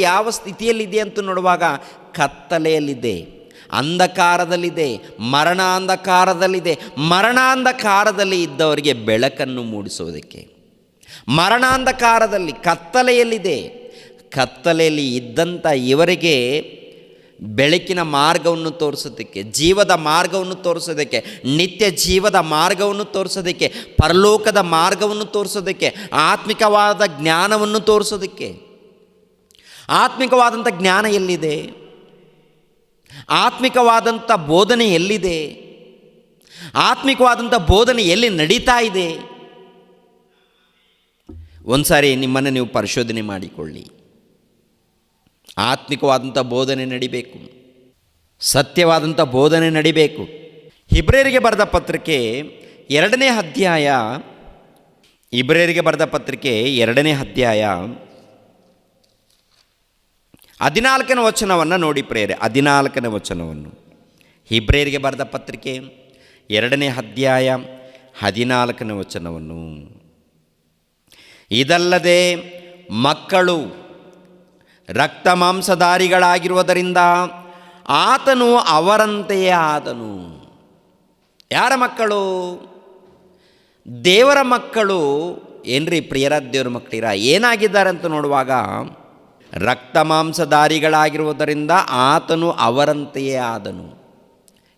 ಯಾವ ಸ್ಥಿತಿಯಲ್ಲಿದೆ ಅಂತ ನೋಡುವಾಗ ಕತ್ತಲೆಯಲ್ಲಿದೆ, ಅಂಧಕಾರದಲ್ಲಿದೆ, ಮರಣಾಂಧಕಾರದಲ್ಲಿದೆ. ಮರಣಾಂಧಕಾರದಲ್ಲಿ ಇದ್ದವರಿಗೆ ಬೆಳಕನ್ನು ಮೂಡಿಸುವುದಕ್ಕೆ, ಮರಣಾಂಧಕಾರದಲ್ಲಿ ಕತ್ತಲೆಯಲ್ಲಿದೆ, ಕತ್ತಲೆಯಲ್ಲಿ ಇದ್ದಂಥ ಇವರಿಗೆ ಬೆಳಕಿನ ಮಾರ್ಗವನ್ನು ತೋರಿಸೋದಕ್ಕೆ, ಜೀವದ ಮಾರ್ಗವನ್ನು ತೋರಿಸೋದಕ್ಕೆ, ನಿತ್ಯ ಜೀವದ ಮಾರ್ಗವನ್ನು ತೋರಿಸೋದಕ್ಕೆ, ಪರಲೋಕದ ಮಾರ್ಗವನ್ನು ತೋರಿಸೋದಕ್ಕೆ, ಆತ್ಮಿಕವಾದ ಜ್ಞಾನವನ್ನು ತೋರಿಸೋದಕ್ಕೆ. ಆತ್ಮಿಕವಾದಂಥ ಜ್ಞಾನ ಎಲ್ಲಿದೆ? ಆತ್ಮಿಕವಾದಂಥ ಬೋಧನೆ ಎಲ್ಲಿದೆ? ಆತ್ಮಿಕವಾದಂಥ ಬೋಧನೆ ಎಲ್ಲಿ ನಡೀತಾ ಇದೆ? ಒಂದು ಸಾರಿ ನಿಮ್ಮನ್ನು ನೀವು ಪರಿಶೋಧನೆ ಮಾಡಿಕೊಳ್ಳಿ. ಆತ್ಮಿಕವಾದಂಥ ಬೋಧನೆ ನಡಿಬೇಕು, ಸತ್ಯವಾದಂಥ ಬೋಧನೆ ನಡಿಬೇಕು. ಇಬ್ರಿಯರಿಗೆ ಬರೆದ ಪತ್ರಿಕೆ 2ನೇ ಅಧ್ಯಾಯ, ಇಬ್ರಿಯರಿಗೆ ಬರೆದ ಪತ್ರಿಕೆ 2ನೇ ಅಧ್ಯಾಯ 14ನೇ ವಚನವನ್ನು ನೋಡಿ ಪ್ರೇರೆ. 14ನೇ ವಚನವನ್ನು, ಇಬ್ರಿಯರಿಗೆ ಬರೆದ ಪತ್ರಿಕೆ 2ನೇ ಅಧ್ಯಾಯ 14ನೇ ವಚನವನ್ನು. ಇದಲ್ಲದೆ ಮಕ್ಕಳು ರಕ್ತ ಮಾಂಸಧಾರಿಗಳಾಗಿರುವುದರಿಂದ ಆತನು ಅವರಂತೆಯೇ ಆದನು. ಯಾರ ಮಕ್ಕಳು? ದೇವರ ಮಕ್ಕಳು. ಏನ್ರಿ ಪ್ರಿಯರ ದೇವರ ಮಕ್ಕಳಿರ ಏನಾಗಿದ್ದಾರೆ ಅಂತ ನೋಡುವಾಗ, ರಕ್ತ ಮಾಂಸಧಾರಿಗಳಾಗಿರುವುದರಿಂದ ಆತನು ಅವರಂತೆಯೇ ಆದನು.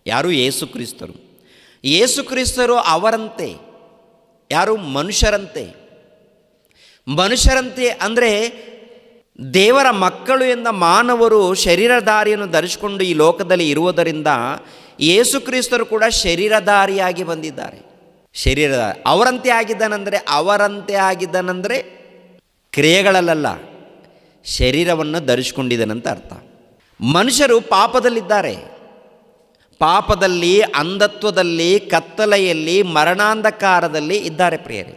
ಯಾರು? ಯೇಸು ಕ್ರಿಸ್ತರು. ಯೇಸು ಕ್ರಿಸ್ತರು ಅವರಂತೆ. ಯಾರು? ಮನುಷ್ಯರಂತೆ. ಮನುಷ್ಯರಂತೆ ಅಂದರೆ ದೇವರ ಮಕ್ಕಳು ಎಂದ ಮಾನವರು ಶರೀರಧಾರಿಯನ್ನು ಧರಿಸಿಕೊಂಡು ಈ ಲೋಕದಲ್ಲಿ ಇರುವುದರಿಂದ ಯೇಸು ಕ್ರಿಸ್ತರು ಕೂಡ ಶರೀರಧಾರಿಯಾಗಿ ಬಂದಿದ್ದಾರೆ. ಶರೀರಧಾರಿ ಅವರಂತೆ ಆಗಿದ್ದಾನಂದರೆ, ಅವರಂತೆ ಆಗಿದ್ದಾನಂದರೆ ಕ್ರಿಯೆಗಳಲ್ಲ, ಶರೀರವನ್ನು ಧರಿಸಿಕೊಂಡಿದ್ದಾನಂತ ಅರ್ಥ. ಮನುಷ್ಯರು ಪಾಪದಲ್ಲಿದ್ದಾರೆ. ಪಾಪದಲ್ಲಿ, ಅಂಧತ್ವದಲ್ಲಿ, ಕತ್ತಲೆಯಲ್ಲಿ, ಮರಣಾಂಧಕಾರದಲ್ಲಿ ಇದ್ದಾರೆ ಪ್ರಿಯರೇ.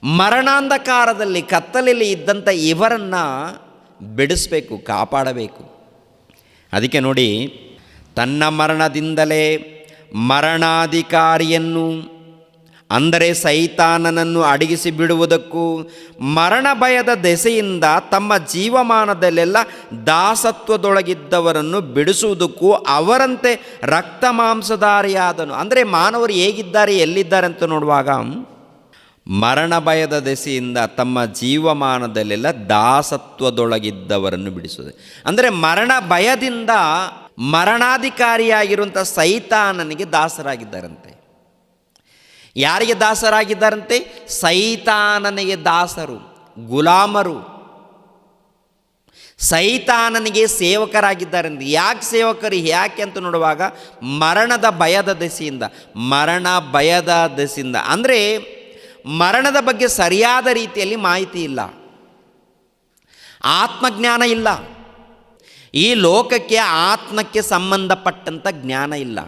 ಮರಣಾಂಧಕಾರದಲ್ಲಿ, ಕತ್ತಲೆಯಲ್ಲಿ ಇದ್ದಂಥ ಇವರನ್ನು ಬಿಡಿಸಬೇಕು, ಕಾಪಾಡಬೇಕು. ಅದಕ್ಕೆ ನೋಡಿ, ತನ್ನ ಮರಣದಿಂದಲೇ ಮರಣಾಧಿಕಾರಿಯನ್ನು ಅಂದರೆ ಸೈತಾನನನ್ನು ಅಡಗಿಸಿ ಬಿಡುವುದಕ್ಕೂ, ಮರಣ ಭಯದ ದೆಸೆಯಿಂದ ತಮ್ಮ ಜೀವಮಾನದಲ್ಲೆಲ್ಲ ದಾಸತ್ವದೊಳಗಿದ್ದವರನ್ನು ಬಿಡಿಸುವುದಕ್ಕೂ ಅವರಂತೆ ರಕ್ತ ಮಾಂಸಧಾರಿಯಾದನು. ಅಂದರೆ ಮಾನವರು ಹೇಗಿದ್ದಾರೆ, ಎಲ್ಲಿದ್ದಾರೆ ಅಂತ ನೋಡುವಾಗ, ಮರಣ ಭಯದ ದೆಸೆಯಿಂದ ತಮ್ಮ ಜೀವಮಾನದಲ್ಲೆಲ್ಲ ದಾಸತ್ವದೊಳಗಿದ್ದವರನ್ನು ಬಿಡಿಸುವುದು. ಅಂದರೆ ಮರಣ ಭಯದಿಂದ ಮರಣಾಧಿಕಾರಿಯಾಗಿರುವಂಥ ಸೈತಾನನಿಗೆ ದಾಸರಾಗಿದ್ದಾರಂತೆ. ಯಾರಿಗೆ ದಾಸರಾಗಿದ್ದಾರಂತೆ? ಸೈತಾನನಿಗೆ ದಾಸರು, ಗುಲಾಮರು, ಸೈತಾನನಿಗೆ ಸೇವಕರಾಗಿದ್ದಾರಂತೆ. ಯಾಕೆ ಸೇವಕರು? ಯಾಕೆ ಅಂತ ನೋಡುವಾಗ, ಮರಣದ ಭಯದ ದೆಸೆಯಿಂದ. ಮರಣ ಭಯದ ದೆಸೆಯಿಂದ ಅಂದರೆ ಮರಣದ ಬಗ್ಗೆ ಸರಿಯಾದ ರೀತಿಯಲ್ಲಿ ಮಾಹಿತಿ ಇಲ್ಲ, ಆತ್ಮಜ್ಞಾನ ಇಲ್ಲ. ಈ ಲೋಕಕ್ಕೆ ಆತ್ಮಕ್ಕೆ ಸಂಬಂಧಪಟ್ಟಂಥ ಜ್ಞಾನ ಇಲ್ಲ.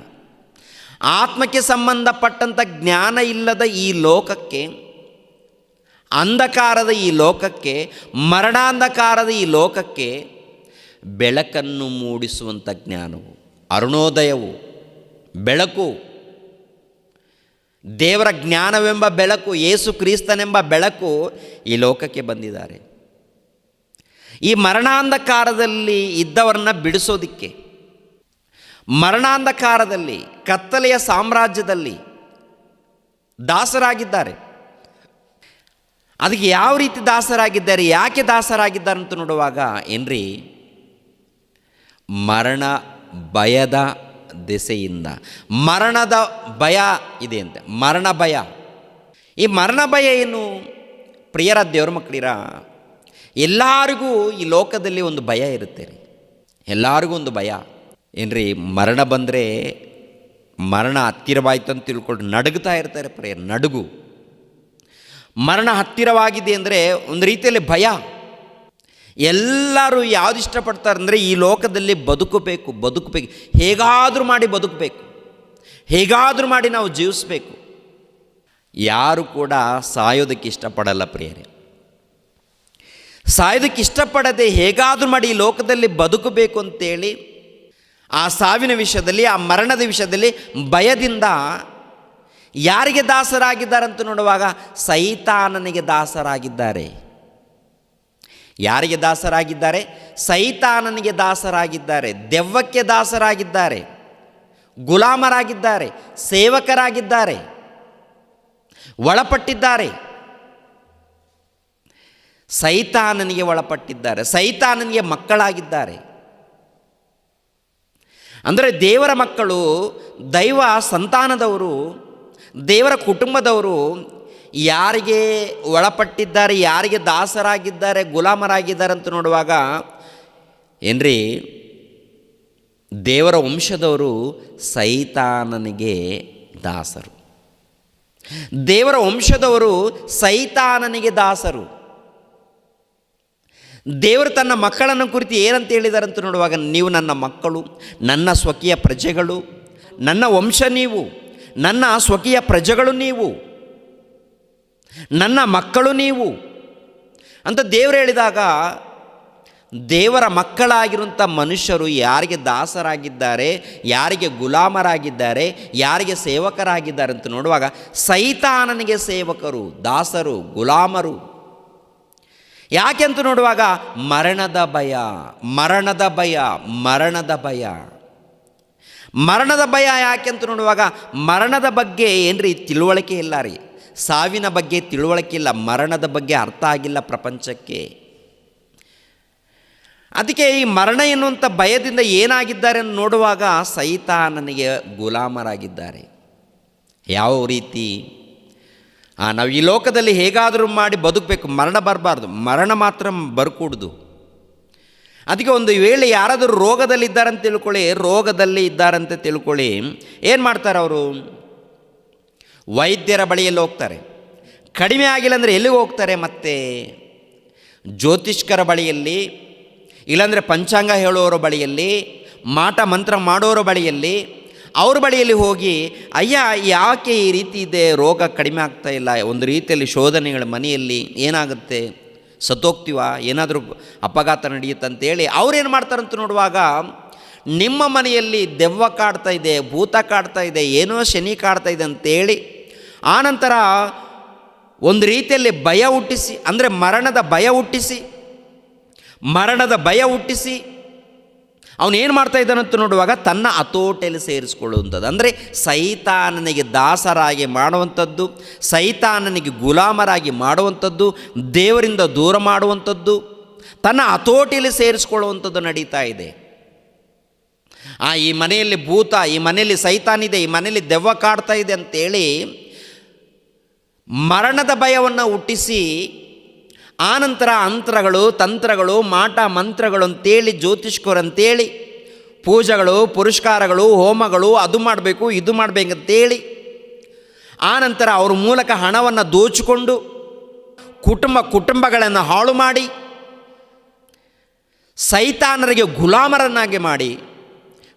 ಆತ್ಮಕ್ಕೆ ಸಂಬಂಧಪಟ್ಟಂಥ ಜ್ಞಾನ ಇಲ್ಲದ ಈ ಲೋಕಕ್ಕೆ, ಅಂಧಕಾರದ ಈ ಲೋಕಕ್ಕೆ, ಮರಣಾಂಧಕಾರದ ಈ ಲೋಕಕ್ಕೆ ಬೆಳಕನ್ನು ಮೂಡಿಸುವಂಥ ಜ್ಞಾನವು, ಅರುಣೋದಯವು, ಬೆಳಕು, ದೇವರ ಜ್ಞಾನವೆಂಬ ಬೆಳಕು, ಯೇಸು ಕ್ರಿಸ್ತನೆಂಬ ಬೆಳಕು ಈ ಲೋಕಕ್ಕೆ ಬಂದಿದ್ದಾರೆ. ಈ ಮರಣಾಂಧಕಾರದಲ್ಲಿ ಇದ್ದವರನ್ನ ಬಿಡಿಸೋದಿಕ್ಕೆ, ಮರಣಾಂಧಕಾರದಲ್ಲಿ, ಕತ್ತಲೆಯ ಸಾಮ್ರಾಜ್ಯದಲ್ಲಿ ದಾಸರಾಗಿದ್ದಾರೆ. ಅದಕ್ಕೆ ಯಾವ ರೀತಿ ದಾಸರಾಗಿದ್ದಾರೆ, ಯಾಕೆ ದಾಸರಾಗಿದ್ದಾರೆ ಅಂತ ನೋಡುವಾಗ ಏನ್ರಿ, ಮರಣ ಭಯದ ದೆಸೆಯಿಂದ. ಮರಣದ ಭಯ ಇದೆ ಅಂತೆ, ಮರಣ ಭಯ. ಈ ಮರಣ ಭಯ ಏನು? ಪ್ರಿಯರ ದೇವರ ಮಕ್ಕಳಿರ, ಎಲ್ಲರಿಗೂ ಈ ಲೋಕದಲ್ಲಿ ಒಂದು ಭಯ ಇರುತ್ತೆ ರೀ. ಎಲ್ಲರಿಗೂ ಒಂದು ಭಯ ಏನ್ರಿ, ಮರಣ ಬಂದರೆ, ಮರಣ ಹತ್ತಿರವಾಯ್ತು ಅಂತ ತಿಳ್ಕೊಂಡು ನಡುಗ್ತಾ ಇರ್ತಾರೆ ಪ್ರಿಯರ್. ನಡುಗು, ಮರಣ ಹತ್ತಿರವಾಗಿದೆ ಅಂದರೆ ಒಂದು ರೀತಿಯಲ್ಲಿ ಭಯ. ಎಲ್ಲರೂ ಯಾವುದು ಇಷ್ಟಪಡ್ತಾರೆ ಅಂದರೆ ಈ ಲೋಕದಲ್ಲಿ ಬದುಕಬೇಕು, ಹೇಗಾದರೂ ಮಾಡಿ ಬದುಕಬೇಕು, ಹೇಗಾದರೂ ಮಾಡಿ ನಾವು ಜೀವಿಸಬೇಕು. ಯಾರು ಕೂಡ ಸಾಯೋದಕ್ಕೆ ಇಷ್ಟಪಡಲ್ಲ ಪ್ರಿಯರೇ. ಸಾಯೋದಕ್ಕೆ ಇಷ್ಟಪಡದೆ ಹೇಗಾದರೂ ಮಾಡಿ ಈ ಲೋಕದಲ್ಲಿ ಬದುಕಬೇಕು ಅಂತೇಳಿ ಆ ಸಾವಿನ ವಿಷಯದಲ್ಲಿ, ಆ ಮರಣದ ವಿಷಯದಲ್ಲಿ ಭಯದಿಂದ ಯಾರಿಗೆ ದಾಸರಾಗಿದ್ದಾರೆ ಅಂತ ನೋಡುವಾಗ, ಸೈತಾನನಿಗೆ ದಾಸರಾಗಿದ್ದಾರೆ. ಯಾರಿಗೆ ದಾಸರಾಗಿದ್ದಾರೆ? ಸೈತಾನನಿಗೆ ದಾಸರಾಗಿದ್ದಾರೆ, ದೆವ್ವಕ್ಕೆ ದಾಸರಾಗಿದ್ದಾರೆ, ಗುಲಾಮರಾಗಿದ್ದಾರೆ, ಸೇವಕರಾಗಿದ್ದಾರೆ, ಒಳಪಟ್ಟಿದ್ದಾರೆ. ಸೈತಾನನಿಗೆ ಒಳಪಟ್ಟಿದ್ದಾರೆ, ಸೈತಾನನಿಗೆ ಮಕ್ಕಳಾಗಿದ್ದಾರೆ. ಅಂದರೆ ದೇವರ ಮಕ್ಕಳು, ದೈವ ಸಂತಾನದವರು, ದೇವರ ಕುಟುಂಬದವರು ಯಾರಿಗೆ ಒಳಪಟ್ಟಿದ್ದಾರೆ, ಯಾರಿಗೆ ದಾಸರಾಗಿದ್ದಾರೆ, ಗುಲಾಮರಾಗಿದ್ದಾರೆ ಅಂತ ನೋಡುವಾಗ ಏನ್ರಿ, ದೇವರ ವಂಶದವರು ಸೈತಾನನಿಗೆ ದಾಸರು. ದೇವರ ವಂಶದವರು ಸೈತಾನನಿಗೆ ದಾಸರು. ದೇವರು ತನ್ನ ಮಕ್ಕಳನ್ನು ಕುರಿತು ಏನಂತ ಹೇಳಿದ್ದಾರೆ ಅಂತ ನೋಡುವಾಗ, ನೀವು ನನ್ನ ಮಕ್ಕಳು, ನನ್ನ ಸ್ವಕೀಯ ಪ್ರಜೆಗಳು, ನನ್ನ ವಂಶ ನೀವು, ನನ್ನ ಸ್ವಕೀಯ ಪ್ರಜೆಗಳು ನೀವು, ನನ್ನ ಮಕ್ಕಳು ನೀವು ಅಂತ ದೇವರು ಹೇಳಿದಾಗ, ದೇವರ ಮಕ್ಕಳಾಗಿರುವಂಥ ಮನುಷ್ಯರು ಯಾರಿಗೆ ದಾಸರಾಗಿದ್ದಾರೆ, ಯಾರಿಗೆ ಗುಲಾಮರಾಗಿದ್ದಾರೆ, ಯಾರಿಗೆ ಸೇವಕರಾಗಿದ್ದಾರೆ ಅಂತ ನೋಡುವಾಗ ಸೈತಾನನಿಗೆ ಸೇವಕರು, ದಾಸರು, ಗುಲಾಮರು. ಯಾಕೆ ಅಂತ ನೋಡುವಾಗ ಮರಣದ ಭಯ, ಮರಣದ ಭಯ, ಮರಣದ ಭಯ. ಮರಣದ ಭಯ ಯಾಕೆ ಅಂತ ನೋಡುವಾಗ ಮರಣದ ಬಗ್ಗೆ ಏನ್ರಿ ತಿಳುವಳಿಕೆ ಇಲ್ಲ ರೀ, ಸಾವಿನ ಬಗ್ಗೆ ತಿಳುವಳಿಕೆ ಇಲ್ಲ, ಮರಣದ ಬಗ್ಗೆ ಅರ್ಥ ಆಗಿಲ್ಲ ಪ್ರಪಂಚಕ್ಕೆ. ಅದಕ್ಕೆ ಈ ಮರಣ ಎನ್ನುವಂಥ ಭಯದಿಂದ ಏನಾಗಿದ್ದಾರೆ ಅಂತ ನೋಡುವಾಗ ಸೈತಾನನಿಗೆ ಗುಲಾಮರಾಗಿದ್ದಾರೆ. ಯಾವ ರೀತಿ? ನಾವು ಈ ಲೋಕದಲ್ಲಿ ಹೇಗಾದರೂ ಮಾಡಿ ಬದುಕಬೇಕು, ಮರಣ ಬರಬಾರ್ದು, ಮರಣ ಮಾತ್ರ ಬರ್ಕೂಡ್ದು. ಅದಕ್ಕೆ ಒಂದು ವೇಳೆ ಯಾರಾದರೂ ರೋಗದಲ್ಲಿದ್ದಾರಂತ ತಿಳ್ಕೊಳ್ಳಿ, ರೋಗದಲ್ಲಿ ಇದ್ದಾರಂತ ತಿಳ್ಕೊಳ್ಳಿ, ಏನು ಮಾಡ್ತಾರೆ ಅವರು? ವೈದ್ಯರ ಬಳಿಯಲ್ಲಿ ಹೋಗ್ತಾರೆ. ಕಡಿಮೆ ಆಗಿಲ್ಲ ಅಂದರೆ ಎಲ್ಲಿಗೆ ಹೋಗ್ತಾರೆ? ಮತ್ತೆ ಜ್ಯೋತಿಷ್ಕರ ಬಳಿಯಲ್ಲಿ, ಇಲ್ಲಾಂದರೆ ಪಂಚಾಂಗ ಹೇಳೋರ ಬಳಿಯಲ್ಲಿ, ಮಾಟ ಮಂತ್ರ ಮಾಡೋರ ಬಳಿಯಲ್ಲಿ, ಅವ್ರ ಬಳಿಯಲ್ಲಿ ಹೋಗಿ, ಅಯ್ಯ ಯಾಕೆ ಈ ರೀತಿ ಇದೆ, ರೋಗ ಕಡಿಮೆ ಆಗ್ತಾ ಇಲ್ಲ, ಒಂದು ರೀತಿಯಲ್ಲಿ ಶೋಧನೆಗಳ ಮನೆಯಲ್ಲಿ ಏನಾಗುತ್ತೆ, ಸತ್ತೋಗ್ತೀವ, ಏನಾದರೂ ಅಪಘಾತ ನಡೆಯುತ್ತಂತೇಳಿ ಅವ್ರೇನು ಮಾಡ್ತಾರಂತ ನೋಡುವಾಗ, ನಿಮ್ಮ ಮನೆಯಲ್ಲಿ ದೆವ್ವ ಕಾಡ್ತಾ ಇದೆ, ಭೂತ ಕಾಡ್ತಾ ಇದೆ, ಏನೋ ಶನಿ ಕಾಡ್ತಾ ಇದೆ ಅಂತೇಳಿ ಆನಂತರ ಒಂದು ರೀತಿಯಲ್ಲಿ ಭಯ ಹುಟ್ಟಿಸಿ, ಅಂದರೆ ಮರಣದ ಭಯ ಹುಟ್ಟಿಸಿ, ಮರಣದ ಭಯ ಹುಟ್ಟಿಸಿ ಅವನೇನು ಮಾಡ್ತಾ ಇದ್ದಾನಂತ ನೋಡುವಾಗ ತನ್ನ ಹತೋಟಿಯಲ್ಲಿ ಸೇರಿಸ್ಕೊಳ್ಳುವಂಥದ್ದು. ಅಂದರೆ ಸೈತಾನನಿಗೆ ದಾಸರಾಗಿ ಮಾಡುವಂಥದ್ದು, ಸೈತಾನನಿಗೆ ಗುಲಾಮರಾಗಿ ಮಾಡುವಂಥದ್ದು, ದೇವರಿಂದ ದೂರ ಮಾಡುವಂಥದ್ದು, ತನ್ನ ಹತೋಟಿಯಲ್ಲಿ ಸೇರಿಸ್ಕೊಳ್ಳುವಂಥದ್ದು ನಡೀತಾ ಇದೆ. ಈ ಮನೆಯಲ್ಲಿ ಭೂತ, ಈ ಮನೆಯಲ್ಲಿ ಸೈತಾನಿದೆ, ಈ ಮನೆಯಲ್ಲಿ ದೆವ್ವ ಕಾಡ್ತಾ ಇದೆ ಅಂತೇಳಿ ಮರಣದ ಭಯವನ್ನು ಹುಟ್ಟಿಸಿ ಆನಂತರ ಅಂತರಗಳು, ತಂತ್ರಗಳು, ಮಾಟ ಮಂತ್ರಗಳು ಅಂತೇಳಿ, ಜ್ಯೋತಿಷ್ಕರಂತೇಳಿ ಪೂಜೆಗಳು, ಪುರಸ್ಕಾರಗಳು, ಹೋಮಗಳು, ಅದು ಮಾಡಬೇಕು ಇದು ಮಾಡಬೇಕಂತೇಳಿ ಆನಂತರ ಅವ್ರ ಮೂಲಕ ಹಣವನ್ನು ದೋಚಿಕೊಂಡು ಕುಟುಂಬಗಳನ್ನು ಹಾಳು ಮಾಡಿ ಸೈತಾನರಿಗೆ ಗುಲಾಮರನ್ನಾಗಿ ಮಾಡಿ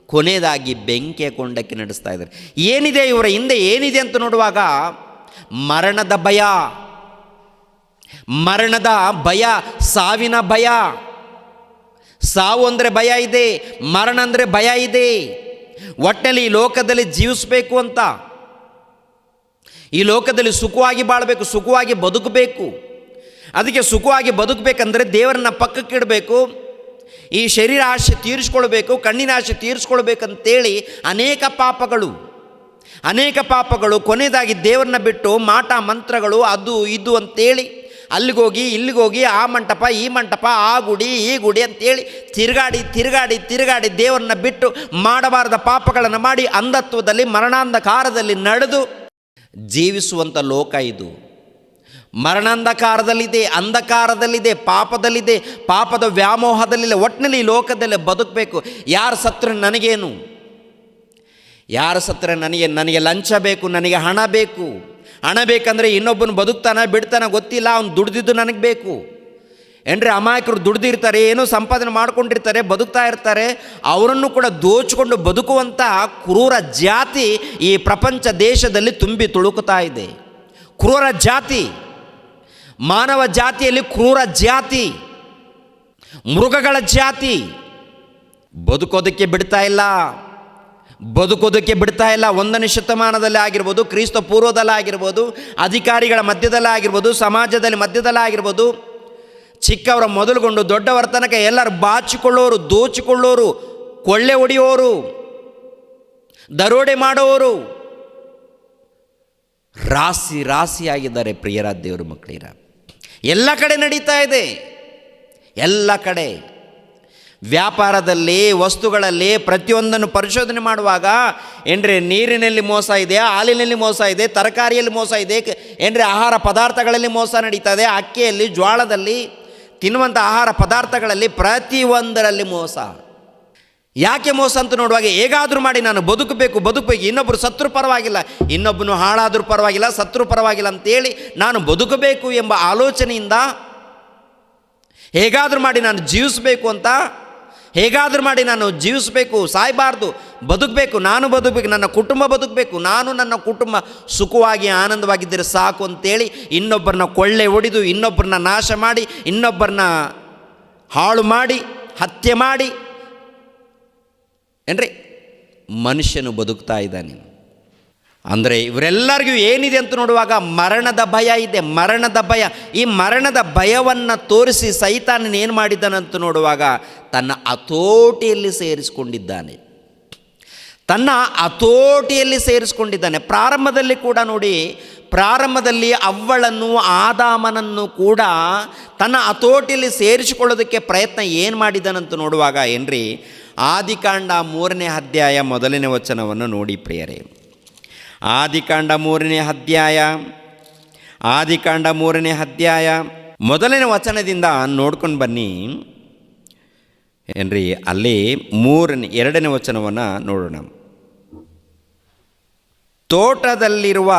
ಕೊನೆಯದಾಗಿ ಬೆಂಕಿಯ ಕೊಂಡಕ್ಕೆ ನಡೆಸ್ತಾ ಇದ್ದಾರೆ. ಏನಿದೆ ಇವರ ಹಿಂದೆ, ಏನಿದೆ ಅಂತ ನೋಡುವಾಗ ಮರಣದ ಭಯ, ಮರಣದ ಭಯ, ಸಾವಿನ ಭಯ. ಸಾವು ಅಂದರೆ ಭಯ ಇದೆ, ಮರಣ ಅಂದರೆ ಭಯ ಇದೆ. ಒಟ್ಟಿನಲ್ಲಿ ಈ ಲೋಕದಲ್ಲಿ ಜೀವಿಸಬೇಕು ಅಂತ, ಈ ಲೋಕದಲ್ಲಿ ಸುಖವಾಗಿ ಬಾಳಬೇಕು, ಸುಖವಾಗಿ ಬದುಕಬೇಕು. ಅದಕ್ಕೆ ಸುಖವಾಗಿ ಬದುಕಬೇಕಂದ್ರೆ ದೇವರನ್ನ ಪಕ್ಕಕ್ಕಿಡಬೇಕು, ಈ ಶರೀರ ಆಶೆ ತೀರಿಸ್ಕೊಳ್ಬೇಕು, ಕಣ್ಣಿನ ಆಶೆ ತೀರಿಸ್ಕೊಳ್ಬೇಕಂತೇಳಿ ಅನೇಕ ಪಾಪಗಳು ಕೊನೆಯದಾಗಿ ದೇವರನ್ನ ಬಿಟ್ಟು ಮಾಟ ಮಂತ್ರಗಳು, ಅದು ಇದು ಅಂತೇಳಿ ಇಲ್ಲಿಗೋಗಿ ಆ ಮಂಟಪ ಈ ಮಂಟಪ, ಆ ಗುಡಿ ಈ ಗುಡಿ ಅಂತೇಳಿ ತಿರುಗಾಡಿ ದೇವರನ್ನ ಬಿಟ್ಟು ಮಾಡಬಾರದ ಪಾಪಗಳನ್ನು ಮಾಡಿ ಅಂಧತ್ವದಲ್ಲಿ, ಮರಣಾಂಧಕಾರದಲ್ಲಿ ನಡೆದು ಜೀವಿಸುವಂಥ ಲೋಕ ಇದು. ಮರಣಾಂಧಕಾರದಲ್ಲಿದೆ, ಅಂಧಕಾರದಲ್ಲಿದೆ, ಪಾಪದಲ್ಲಿದೆ, ಪಾಪದ ವ್ಯಾಮೋಹದಲ್ಲಿಲ್ಲ. ಒಟ್ಟಿನಲ್ಲಿ ಈ ಲೋಕದಲ್ಲಿ ಬದುಕಬೇಕು. ಯಾರು ಸತ್ರೆ ನನಗೇನು, ಯಾರು ಸತ್ರೆ ನನಗೆ ಲಂಚ ಬೇಕು, ನನಗೆ ಹಣ ಬೇಕು. ಹಣ ಬೇಕಂದರೆ ಇನ್ನೊಬ್ಬನು ಬದುಕ್ತಾನೆ ಬಿಡ್ತಾನೆ ಗೊತ್ತಿಲ್ಲ, ಅವ್ನು ದುಡ್ದಿದ್ದು ನನಗೆ ಬೇಕು ಏನ್ರಿ. ಅಮಾಯಕರು ದುಡ್ದಿರ್ತಾರೆ, ಏನೋ ಸಂಪಾದನೆ ಮಾಡ್ಕೊಂಡಿರ್ತಾರೆ, ಬದುಕ್ತಾ ಇರ್ತಾರೆ, ಅವರನ್ನು ಕೂಡ ದೋಚಿಕೊಂಡು ಬದುಕುವಂಥ ಕ್ರೂರ ಜಾತಿ ಈ ಪ್ರಪಂಚ ದೇಶದಲ್ಲಿ ತುಂಬಿ ತುಳುಕುತ್ತಾ ಇದೆ. ಕ್ರೂರ ಜಾತಿ, ಮಾನವ ಜಾತಿಯಲ್ಲಿ ಕ್ರೂರ ಜಾತಿ, ಮೃಗಗಳ ಜಾತಿ ಬದುಕೋದಕ್ಕೆ ಬಿಡ್ತಾ ಇಲ್ಲ. 1ನೇ ಶತಮಾನದಲ್ಲಿ ಆಗಿರ್ಬೋದು, ಕ್ರಿಸ್ತ ಪೂರ್ವದಲ್ಲಿ ಆಗಿರ್ಬೋದು, ಅಧಿಕಾರಿಗಳ ಮಧ್ಯದಲ್ಲೇ ಆಗಿರ್ಬೋದು, ಸಮಾಜದಲ್ಲಿ ಮಧ್ಯದಲ್ಲೇ ಆಗಿರ್ಬೋದು, ಚಿಕ್ಕವರ ಮೊದಲುಗೊಂಡು ದೊಡ್ಡವರ ತನಕ ಎಲ್ಲರೂ ಬಾಚಿಕೊಳ್ಳೋರು, ದೋಚಿಕೊಳ್ಳೋರು, ಕೊಳ್ಳೆ ಹೊಡೆಯೋರು, ದರೋಡೆ ಮಾಡೋರು ರಾಶಿ ರಾಶಿಯಾಗಿದ್ದಾರೆ ಪ್ರಿಯರ ದೇವರ ಮಕ್ಕಳಿರ. ಎಲ್ಲ ಕಡೆ ನಡೀತಾ ಇದೆ, ಎಲ್ಲ ಕಡೆ ವ್ಯಾಪಾರದಲ್ಲಿ, ವಸ್ತುಗಳಲ್ಲಿ ಪ್ರತಿಯೊಂದನ್ನು ಪರಿಶೋಧನೆ ಮಾಡುವಾಗ ಏನ್ರಿ ನೀರಿನಲ್ಲಿ ಮೋಸ ಇದೆ, ಹಾಲಿನಲ್ಲಿ ಮೋಸ ಇದೆ, ತರಕಾರಿಯಲ್ಲಿ ಮೋಸ ಇದೆ, ಏನ್ರಿ ಆಹಾರ ಪದಾರ್ಥಗಳಲ್ಲಿ ಮೋಸ ನಡೀತಾ ಇದೆ, ಅಕ್ಕಿಯಲ್ಲಿ, ಜ್ವಾಳದಲ್ಲಿ, ತಿನ್ನುವಂಥ ಆಹಾರ ಪದಾರ್ಥಗಳಲ್ಲಿ ಪ್ರತಿಯೊಂದರಲ್ಲಿ ಮೋಸ. ಯಾಕೆ ಮೋಸ ಅಂತ ನೋಡುವಾಗ ಹೇಗಾದರೂ ಮಾಡಿ ನಾನು ಬದುಕಬೇಕು, ಇನ್ನೊಬ್ಬರು ಸತ್ರು ಪರವಾಗಿಲ್ಲ, ಇನ್ನೊಬ್ಬನು ಹಾಳಾದರೂ ಪರವಾಗಿಲ್ಲ, ಸತ್ರು ಪರವಾಗಿಲ್ಲ ಅಂತೇಳಿ ನಾನು ಬದುಕಬೇಕು ಎಂಬ ಆಲೋಚನೆಯಿಂದ ಹೇಗಾದರೂ ಮಾಡಿ ನಾನು ಜೀವಿಸಬೇಕು ಅಂತ, ಹೇಗಾದರೂ ಮಾಡಿ ನಾನು ಜೀವಿಸಬೇಕು, ಸಾಯಬಾರ್ದು, ಬದುಕಬೇಕು, ನಾನು ಬದುಕಬೇಕು, ನನ್ನ ಕುಟುಂಬ ಬದುಕಬೇಕು, ನಾನು ನನ್ನ ಕುಟುಂಬ ಸುಖವಾಗಿ ಆನಂದವಾಗಿದ್ದರೆ ಸಾಕು ಅಂತೇಳಿ ಇನ್ನೊಬ್ಬರನ್ನ ಕೊಳ್ಳೆ ಹೊಡೆದು, ಇನ್ನೊಬ್ಬರನ್ನ ನಾಶ ಮಾಡಿ, ಇನ್ನೊಬ್ಬರನ್ನ ಹಾಳು ಮಾಡಿ, ಹತ್ಯೆ ಮಾಡಿ ಏನ್ರಿ ಮನುಷ್ಯನು ಬದುಕ್ತಾ ಇದ್ದಾನೆ. ಅಂದರೆ ಇವರೆಲ್ಲರಿಗೂ ಏನಿದೆ ಅಂತ ನೋಡುವಾಗ ಮರಣದ ಭಯ ಇದೆ, ಮರಣದ ಭಯ. ಈ ಮರಣದ ಭಯವನ್ನು ತೋರಿಸಿ ಸೈತಾನನ ಏನು ಮಾಡಿದ್ದಾನಂತ ನೋಡುವಾಗ ತನ್ನ ಹತೋಟಿಯಲ್ಲಿ ಸೇರಿಸಿಕೊಂಡಿದ್ದಾನೆ, ತನ್ನ ಹತೋಟಿಯಲ್ಲಿ ಸೇರಿಸಿಕೊಂಡಿದ್ದಾನೆ. ಪ್ರಾರಂಭದಲ್ಲಿ ಕೂಡ ನೋಡಿ, ಪ್ರಾರಂಭದಲ್ಲಿ ಅವ್ವಳನ್ನು, ಆದಾಮನನ್ನು ಕೂಡ ತನ್ನ ಹತೋಟಿಯಲ್ಲಿ ಸೇರಿಸಿಕೊಳ್ಳೋದಕ್ಕೆ ಪ್ರಯತ್ನ ಏನು ಮಾಡಿದ್ದಾನಂತ ನೋಡುವಾಗ ಏನ್ರಿ, ಆದಿಕಾಂಡ 3ನೇ ಅಧ್ಯಾಯ 1ನೇ ವಚನವನ್ನು ನೋಡಿ ಪ್ರಿಯರೇ. ಆದಿಕಾಂಡ 3ನೇ ಅಧ್ಯಾಯ 1ನೇ ವಚನದಿಂದ ನೋಡ್ಕೊಂಡು ಬನ್ನಿ ಏನ್ರಿ. ಅಲ್ಲಿ 2ನೇ ವಚನವನ್ನು ನೋಡೋಣ. ತೋಟದಲ್ಲಿರುವ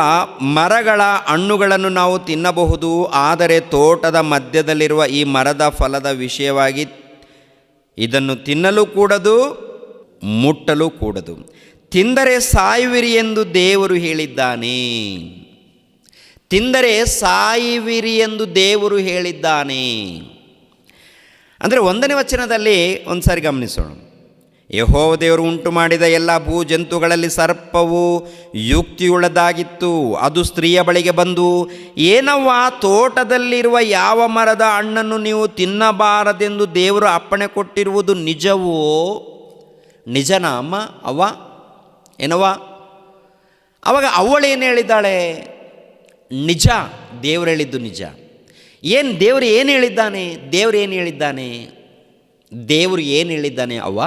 ಮರಗಳ ಹಣ್ಣುಗಳನ್ನು ನಾವು ತಿನ್ನಬಹುದು, ಆದರೆ ತೋಟದ ಮಧ್ಯದಲ್ಲಿರುವ ಈ ಮರದ ಫಲದ ವಿಷಯವಾಗಿ ಇದನ್ನು ತಿನ್ನಲು ಕೂಡದು, ಮುಟ್ಟಲು ಕೂಡದು, ತಿಂದರೆ ಸಾಯುವಿರಿ ಎಂದು ದೇವರು ಹೇಳಿದ್ದಾನೆ. ತಿಂದರೆ ಸಾಯುವಿರಿ ಎಂದು ದೇವರು ಹೇಳಿದ್ದಾನೆ. ಅಂದರೆ 1ನೇ ವಚನದಲ್ಲಿ ಒಂದು ಸಾರಿ ಗಮನಿಸೋಣ. ಯೆಹೋವ ದೇವರು ಉಂಟು ಮಾಡಿದ ಎಲ್ಲ ಭೂಜಂತುಗಳಲ್ಲಿ ಸರ್ಪವು ಯುಕ್ತಿಯುಳ್ಳದಾಗಿತ್ತು. ಅದು ಸ್ತ್ರೀಯ ಬಳಿಗೆ ಬಂದು, ಏನವ್ವ, ತೋಟದಲ್ಲಿರುವ ಯಾವ ಮರದ ಹಣ್ಣನ್ನು ನೀವು ತಿನ್ನಬಾರದೆಂದು ದೇವರು ಅಪ್ಪಣೆ ಕೊಟ್ಟಿರುವುದು ನಿಜವೋ? ನಿಜನಾ ಅಮ್ಮ ಅವ್ವ? ಏನವ್ವ? ಅವಾಗ ಅವಳೇನು ಹೇಳಿದ್ದಾಳೆ? ನಿಜ, ದೇವರು ಹೇಳಿದ್ದು ನಿಜ. ದೇವರು ಏನು ಹೇಳಿದ್ದಾನೆ? ದೇವರು ಏನು ಹೇಳಿದ್ದಾನೆ ಅವ್ವ?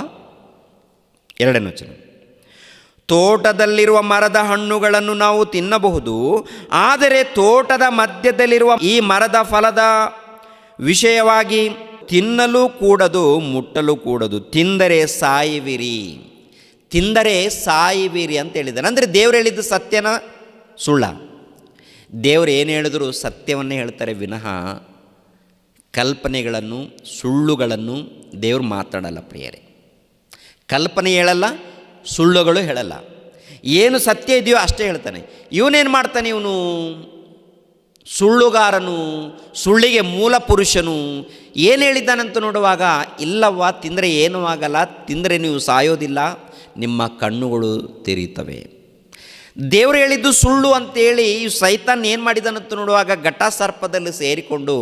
2ನೇ ವಚನ. ತೋಟದಲ್ಲಿರುವ ಮರದ ಹಣ್ಣುಗಳನ್ನು ನಾವು ತಿನ್ನಬಹುದು, ಆದರೆ ತೋಟದ ಮಧ್ಯದಲ್ಲಿರುವ ಈ ಮರದ ಫಲದ ವಿಷಯವಾಗಿ ತಿನ್ನಲು ಕೂಡದು, ಮುಟ್ಟಲು ಕೂಡದು, ತಿಂದರೆ ಸಾಯುವಿರಿ ಅಂತ ಹೇಳಿದ್ದಾನೆ. ಅಂದರೆ ದೇವರು ಹೇಳಿದ್ದು ಸತ್ಯನ ಸುಳ್ಳ? ದೇವರು ಏನು ಹೇಳಿದ್ರು ಸತ್ಯವನ್ನೇ ಹೇಳ್ತಾರೆ ವಿನಃ ಕಲ್ಪನೆಗಳನ್ನು, ಸುಳ್ಳುಗಳನ್ನು ದೇವರು ಮಾತಾಡಲ್ಲ ಪ್ರಿಯರೇ. ಕಲ್ಪನೆ ಹೇಳಲ್ಲ, ಸುಳ್ಳುಗಳು ಹೇಳಲ್ಲ. ಏನು ಸತ್ಯ ಇದೆಯೋ ಅಷ್ಟೇ ಹೇಳ್ತಾನೆ. ಇವನೇನು ಮಾಡ್ತಾನೆ? ಇವನು ಸುಳ್ಳುಗಾರನು, ಸುಳ್ಳಿಗೆ ಮೂಲ ಪುರುಷನು. ಏನು ಹೇಳಿದ್ದಾನಂತ ನೋಡುವಾಗ, ಇಲ್ಲವ್ವ, ತಿಂದರೆ ಏನೂ ಆಗಲ್ಲ, ತಿಂದರೆ ನೀವು ಸಾಯೋದಿಲ್ಲ, ನಿಮ್ಮ ಕಣ್ಣುಗಳು ತೆರೀತವೆ. ದೇವರು ಹೇಳಿದ್ದು ಸುಳ್ಳು ಅಂತೇಳಿ ಈ ಸೈತಾನ್ ಏನು ಮಾಡಿದಾನಂತ ನೋಡುವಾಗ ಘಟಸರ್ಪದಲ್ಲಿ ಸೇರಿಕೊಂಡು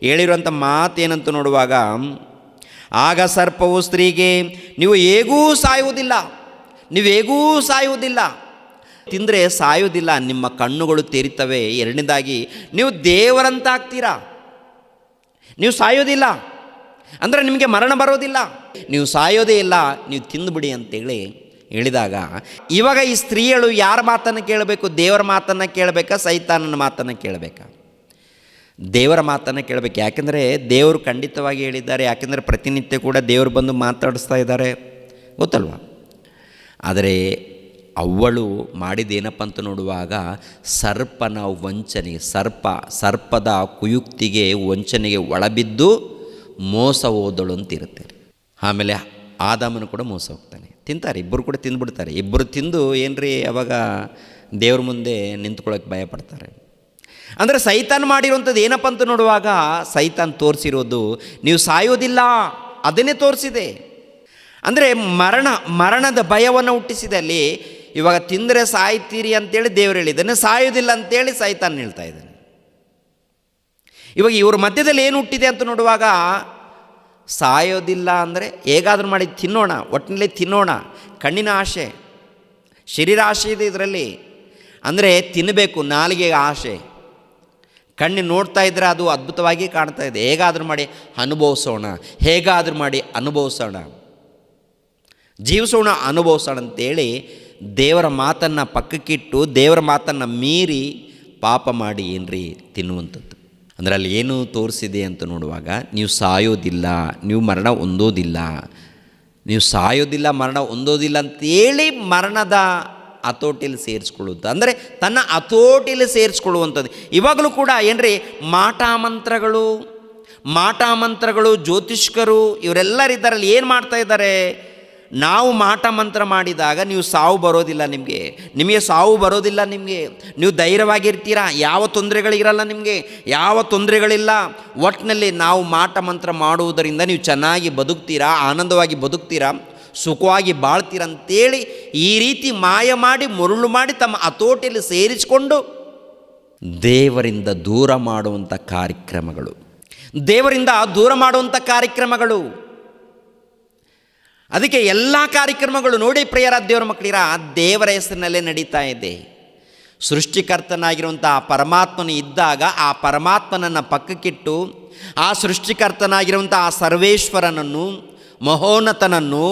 ಹೇಳಿರುವಂಥ ಮಾತೇನಂತ ನೋಡುವಾಗ, ಆಗ ಸರ್ಪವು ಸ್ತ್ರೀಗೆ, ನೀವು ಹೇಗೂ ಸಾಯುವುದಿಲ್ಲ, ತಿಂದರೆ ಸಾಯುವುದಿಲ್ಲ, ನಿಮ್ಮ ಕಣ್ಣುಗಳು ತೆರಿತವೆ. 2ನೇದಾಗಿ ನೀವು ದೇವರಂತ ಆಗ್ತೀರಾ, ನೀವು ಸಾಯೋದಿಲ್ಲ ಅಂದರೆ ನಿಮಗೆ ಮರಣ ಬರೋದಿಲ್ಲ, ನೀವು ಸಾಯೋದೇ ಇಲ್ಲ, ನೀವು ತಿಂದುಬಿಡಿ ಅಂತೇಳಿ ಹೇಳಿದಾಗ, ಇವಾಗ ಈ ಸ್ತ್ರೀಯಳು ಯಾರ ಮಾತನ್ನು ಕೇಳಬೇಕು? ದೇವರ ಮಾತನ್ನು ಕೇಳಬೇಕಾ, ಸೈತಾನನ ಮಾತನ್ನು ಕೇಳಬೇಕಾ? ದೇವರ ಮಾತನ್ನು ಕೇಳಬೇಕು. ಯಾಕೆಂದರೆ ದೇವರು ಖಂಡಿತವಾಗಿ ಹೇಳಿದ್ದಾರೆ. ಯಾಕೆಂದರೆ ಪ್ರತಿನಿತ್ಯ ಕೂಡ ದೇವರು ಬಂದು ಮಾತಾಡಿಸ್ತಾ ಇದ್ದಾರೆ, ಗೊತ್ತಲ್ವ? ಆದರೆ ಅವಳು ಮಾಡಿದ್ದೇನಪ್ಪ ಅಂತ ನೋಡುವಾಗ ಸರ್ಪನ ವಂಚನೆಗೆ, ಸರ್ಪದ ಕುಯುಕ್ತಿಗೆ, ವಂಚನೆಗೆ ಒಳಬಿದ್ದು ಮೋಸ ಹೋದಳು ಅಂತಿರುತ್ತೆ. ಆಮೇಲೆ ಆದಾಮನು ಕೂಡ ಮೋಸ ಹೋಗ್ತಾನೆ. ತಿಂತಾರೆ, ಇಬ್ಬರು ಕೂಡ ತಿಂದುಬಿಡ್ತಾರೆ. ಇಬ್ಬರು ತಿಂದು ಏನ್ರಿ ಅವಾಗ ದೇವ್ರ ಮುಂದೆ ನಿಂತ್ಕೊಳ್ಳೋಕೆ ಭಯಪಡ್ತಾರೆ. ಅಂದರೆ ಸೈತಾನ್ ಮಾಡಿರುವಂಥದ್ದು ಏನಪ್ಪ ಅಂತ ನೋಡುವಾಗ ಸೈತಾನ್ ತೋರಿಸಿರೋದು ನೀವು ಸಾಯೋದಿಲ್ಲ, ಅದನ್ನೇ ತೋರಿಸಿದೆ. ಅಂದರೆ ಮರಣದ ಭಯವನ್ನು ಹುಟ್ಟಿಸಿದೆ ಅಲ್ಲಿ. ಇವಾಗ ತಿಂದರೆ ಸಾಯ್ತೀರಿ ಅಂತೇಳಿ ದೇವರು ಹೇಳಿದ್ದಾನೆ, ಸಾಯೋದಿಲ್ಲ ಅಂತೇಳಿ ಸೈತಾನ್ ಹೇಳ್ತಾ ಇದ್ದಾನೆ. ಇವಾಗ ಇವ್ರ ಮಧ್ಯದಲ್ಲಿ ಏನು ಹುಟ್ಟಿದೆ ಅಂತ ನೋಡುವಾಗ, ಸಾಯೋದಿಲ್ಲ ಅಂದರೆ ಹೇಗಾದರೂ ಮಾಡಿ ತಿನ್ನೋಣ, ಒಟ್ಟಿನಲ್ಲಿ ತಿನ್ನೋಣ, ಕಣ್ಣಿನ ಆಸೆ, ಶರೀರ ಆಸೆ ಇದೆ ಇದರಲ್ಲಿ, ಅಂದರೆ ತಿನ್ನಬೇಕು, ನಾಲಿಗೆಗೆ ಆಸೆ, ಕಣ್ಣು ನೋಡ್ತಾ ಇದ್ದರೆ ಅದು ಅದ್ಭುತವಾಗಿ ಕಾಣ್ತಾ ಇದೆ, ಹೇಗಾದರೂ ಮಾಡಿ ಅನುಭವಿಸೋಣ, ಹೇಗಾದರೂ ಮಾಡಿ ಅನುಭವಿಸೋಣ, ಜೀವಿಸೋಣ, ಅನುಭವಿಸೋಣ ಅಂತೇಳಿ ದೇವರ ಮಾತನ್ನು ಪಕ್ಕಕ್ಕಿಟ್ಟು ದೇವರ ಮಾತನ್ನು ಮೀರಿ ಪಾಪ ಮಾಡಿ ಏನ್ರಿ ತಿನ್ನುವಂಥದ್ದು. ಅಂದರೆ ಅಲ್ಲಿ ಏನು ತೋರಿಸಿದೆ ಅಂತ ನೋಡುವಾಗ, ನೀವು ಸಾಯೋದಿಲ್ಲ, ನೀವು ಮರಣ ಹೊಂದೋದಿಲ್ಲ, ನೀವು ಸಾಯೋದಿಲ್ಲ, ಮರಣ ಹೊಂದೋದಿಲ್ಲ ಅಂತೇಳಿ ಮರಣದ ಹತೋಟಿಯಲ್ಲಿ ಸೇರಿಸ್ಕೊಳ್ಳುವಂಥ, ಅಂದರೆ ತನ್ನ ಹತೋಟಿಯಲ್ಲಿ ಸೇರಿಸ್ಕೊಳ್ಳುವಂಥದ್ದು. ಇವಾಗಲೂ ಕೂಡ ಏನ್ರಿ ಮಾಟ ಮಂತ್ರಗಳು, ಜ್ಯೋತಿಷ್ಕರು ಇವರೆಲ್ಲರಿದ್ದಾರಲ್ಲಿ ಏನು ಮಾಡ್ತಾ ಇದ್ದಾರೆ, ನಾವು ಮಾಟ ಮಂತ್ರ ಮಾಡಿದಾಗ ನೀವು ಸಾವು ಬರೋದಿಲ್ಲ, ನಿಮಗೆ ಸಾವು ಬರೋದಿಲ್ಲ, ನೀವು ಧೈರ್ಯವಾಗಿರ್ತೀರಾ, ಯಾವ ತೊಂದರೆಗಳಿರಲ್ಲ, ಯಾವ ತೊಂದರೆಗಳಿಲ್ಲ. ಒಟ್ಟಿನಲ್ಲಿ ನಾವು ಮಾಟ ಮಂತ್ರ ಮಾಡುವುದರಿಂದ ನೀವು ಚೆನ್ನಾಗಿ ಬದುಕ್ತೀರಾ, ಆನಂದವಾಗಿ ಬದುಕ್ತೀರಾ, ಸುಖವಾಗಿ ಬಾಳ್ತೀರ ಅಂತೇಳಿ ಈ ರೀತಿ ಮಾಯ ಮಾಡಿ ಮರುಳು ಮಾಡಿ ತಮ್ಮ ಹತೋಟಿಯಲ್ಲಿ ಸೇರಿಸಿಕೊಂಡು ದೇವರಿಂದ ದೂರ ಮಾಡುವಂಥ ಕಾರ್ಯಕ್ರಮಗಳು, ಅದಕ್ಕೆ ಎಲ್ಲ ಕಾರ್ಯಕ್ರಮಗಳು ನೋಡಿ ಪ್ರಿಯರ ದೇವರ ಮಕ್ಕಳಿರ, ದೇವರ ಹೆಸರಿನಲ್ಲೇ ನಡೀತಾ ಇದೆ. ಸೃಷ್ಟಿಕರ್ತನಾಗಿರುವಂಥ ಪರಮಾತ್ಮನು ಇದ್ದಾಗ ಆ ಪರಮಾತ್ಮನನ್ನು ಪಕ್ಕಕ್ಕಿಟ್ಟು ಆ ಸೃಷ್ಟಿಕರ್ತನಾಗಿರುವಂಥ ಆ ಸರ್ವೇಶ್ವರನನ್ನು, ಮಹೋನ್ನತನನ್ನು,